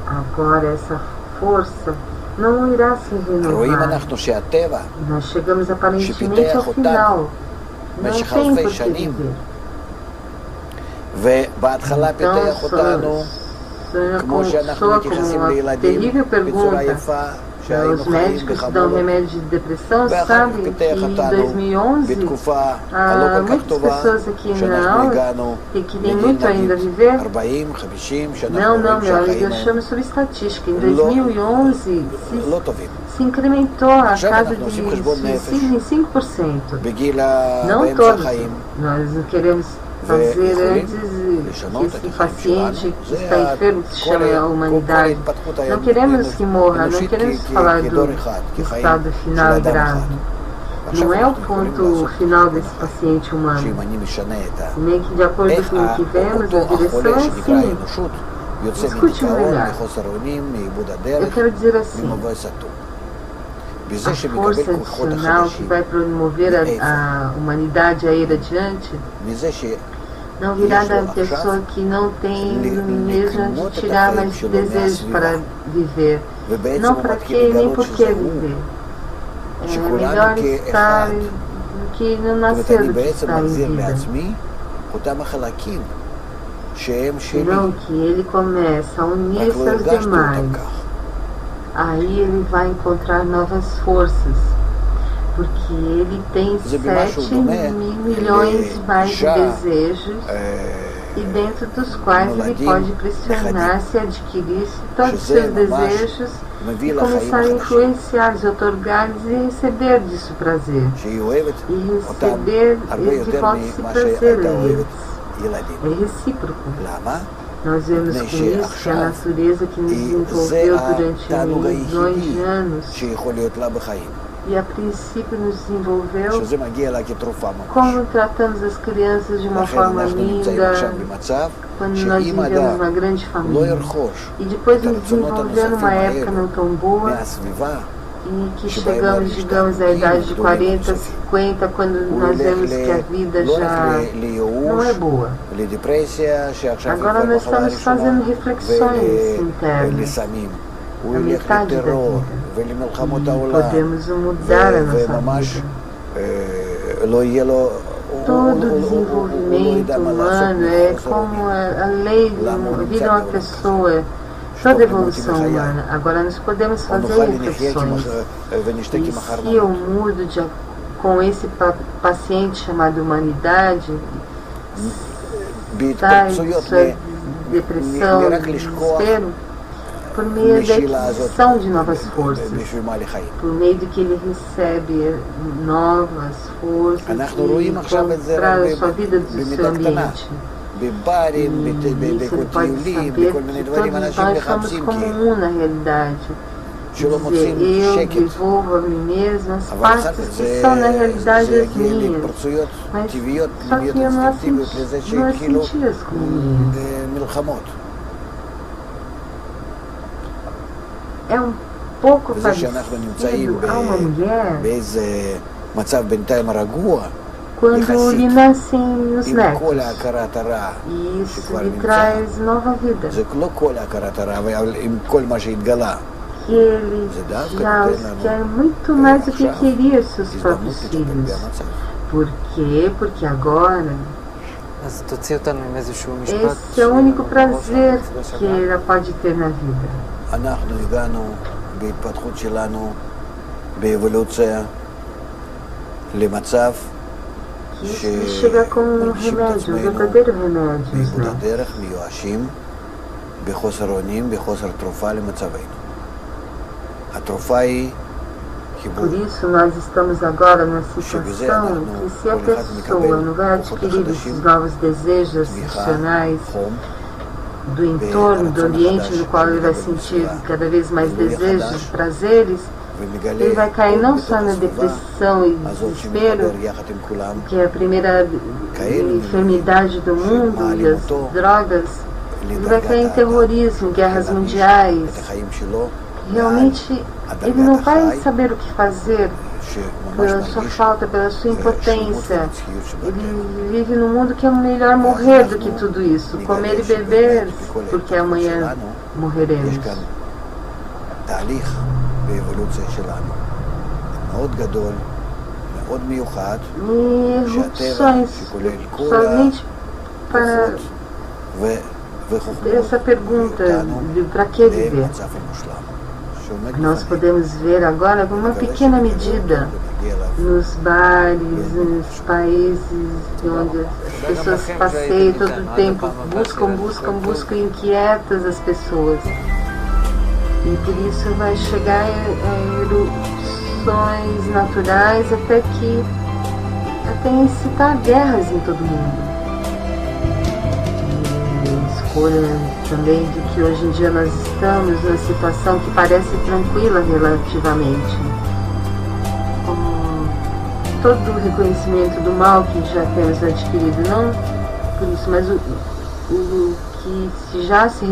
A: Agora essa força não irá se renovar. Nós chegamos aparentemente ao final. Não tem por que viver. Então, soa como uma terrível pergunta. Os médicos que dão remédio de depressão sabem que em 2011 muitas pessoas aqui na aula que querem muito ainda viver. Não, meu amigo, eu chamo sobre estatística. Em 2011 se incrementou a casa de suicídio em 5%. Não todos. Nós não queremos fazer antes que esse paciente que está enfermo, que se chama a humanidade. Não queremos que morra, não queremos falar do estado final grave. Não é o ponto final desse paciente humano. Nem que de acordo com o que vemos, a direção é sim. Escute melhor. Eu quero dizer assim. A força adicional que vai promover a humanidade a ir adiante não virá da pessoa que não tem mesmo de tirar mais desejo para viver. Não para quê, nem por que viver. É melhor estar do que não nascer do que estar em vida. Não que ele começa a unir-se aos demais. Aí ele vai encontrar novas forças, porque ele tem 7 mil milhões mais de desejos, e dentro dos quais ele pode pressionar-se a adquirir todos os seus desejos e começar a influenciar-lhes, otorgar-lhes e receber disso prazer. E receber de volta esse prazer a eles. É recíproco. Nós vemos com isso que a natureza que nos envolveu durante milhões de anos e a princípio nos desenvolveu como tratamos as crianças de uma forma linda quando nós vivemos uma grande família. E depois nos desenvolveu numa época não tão boa e que chegamos, digamos, à idade de 40, 50, quando nós vemos que a vida já não é boa. Agora nós estamos fazendo reflexões internas na metade da vida. E podemos mudar a nossa vida. Todo desenvolvimento humano é como a lei da vida de uma pessoa. Toda evolução humana. Agora nós podemos fazer reflexões. E se eu mudo com esse paciente chamado humanidade, sai de sua depressão, desespero, por meio da aquisição de novas forças, por meio de que ele recebe novas forças para a sua vida do seu ambiente. E você pode saber que todos nós somos como na realidade. Dizer, eu devolvo a mim mesmo as partes que são na realidade as minhas, mas só que eu não as senti as como minhas. É um pouco parecido a uma mulher quando lhe nascem os netos, e isso lhe traz nova vida, que ele já os quer muito mais do que queria seus próprios filhos. Por quê? Porque agora esse é o único prazer que ela pode ter na vida. Isso chega com um remédio, um verdadeiro remédio, né? Por isso nós estamos agora na situação que se a pessoa não vai adquirir esses novos desejos racionais do entorno, do ambiente no qual ele vai sentir cada vez mais desejos, prazeres, ele vai cair não só na depressão e desespero, que é a primeira enfermidade do mundo, e as drogas, ele vai cair em terrorismo, guerras mundiais. Realmente, ele não vai saber o que fazer pela sua falta, pela sua impotência. Ele vive num mundo que é melhor morrer do que tudo isso, comer e beber, porque amanhã morreremos. E erupções, somente para ter essa pergunta de para que viver. Nós podemos ver agora uma pequena medida nos bares, nos países onde as pessoas passeiam todo o tempo, buscam inquietas as pessoas. E por isso vai chegar a erupções naturais até incitar guerras em todo mundo. Escolha também de que hoje em dia nós estamos numa situação que parece tranquila relativamente, com todo o reconhecimento do mal que já temos adquirido, não por isso, mas o que já se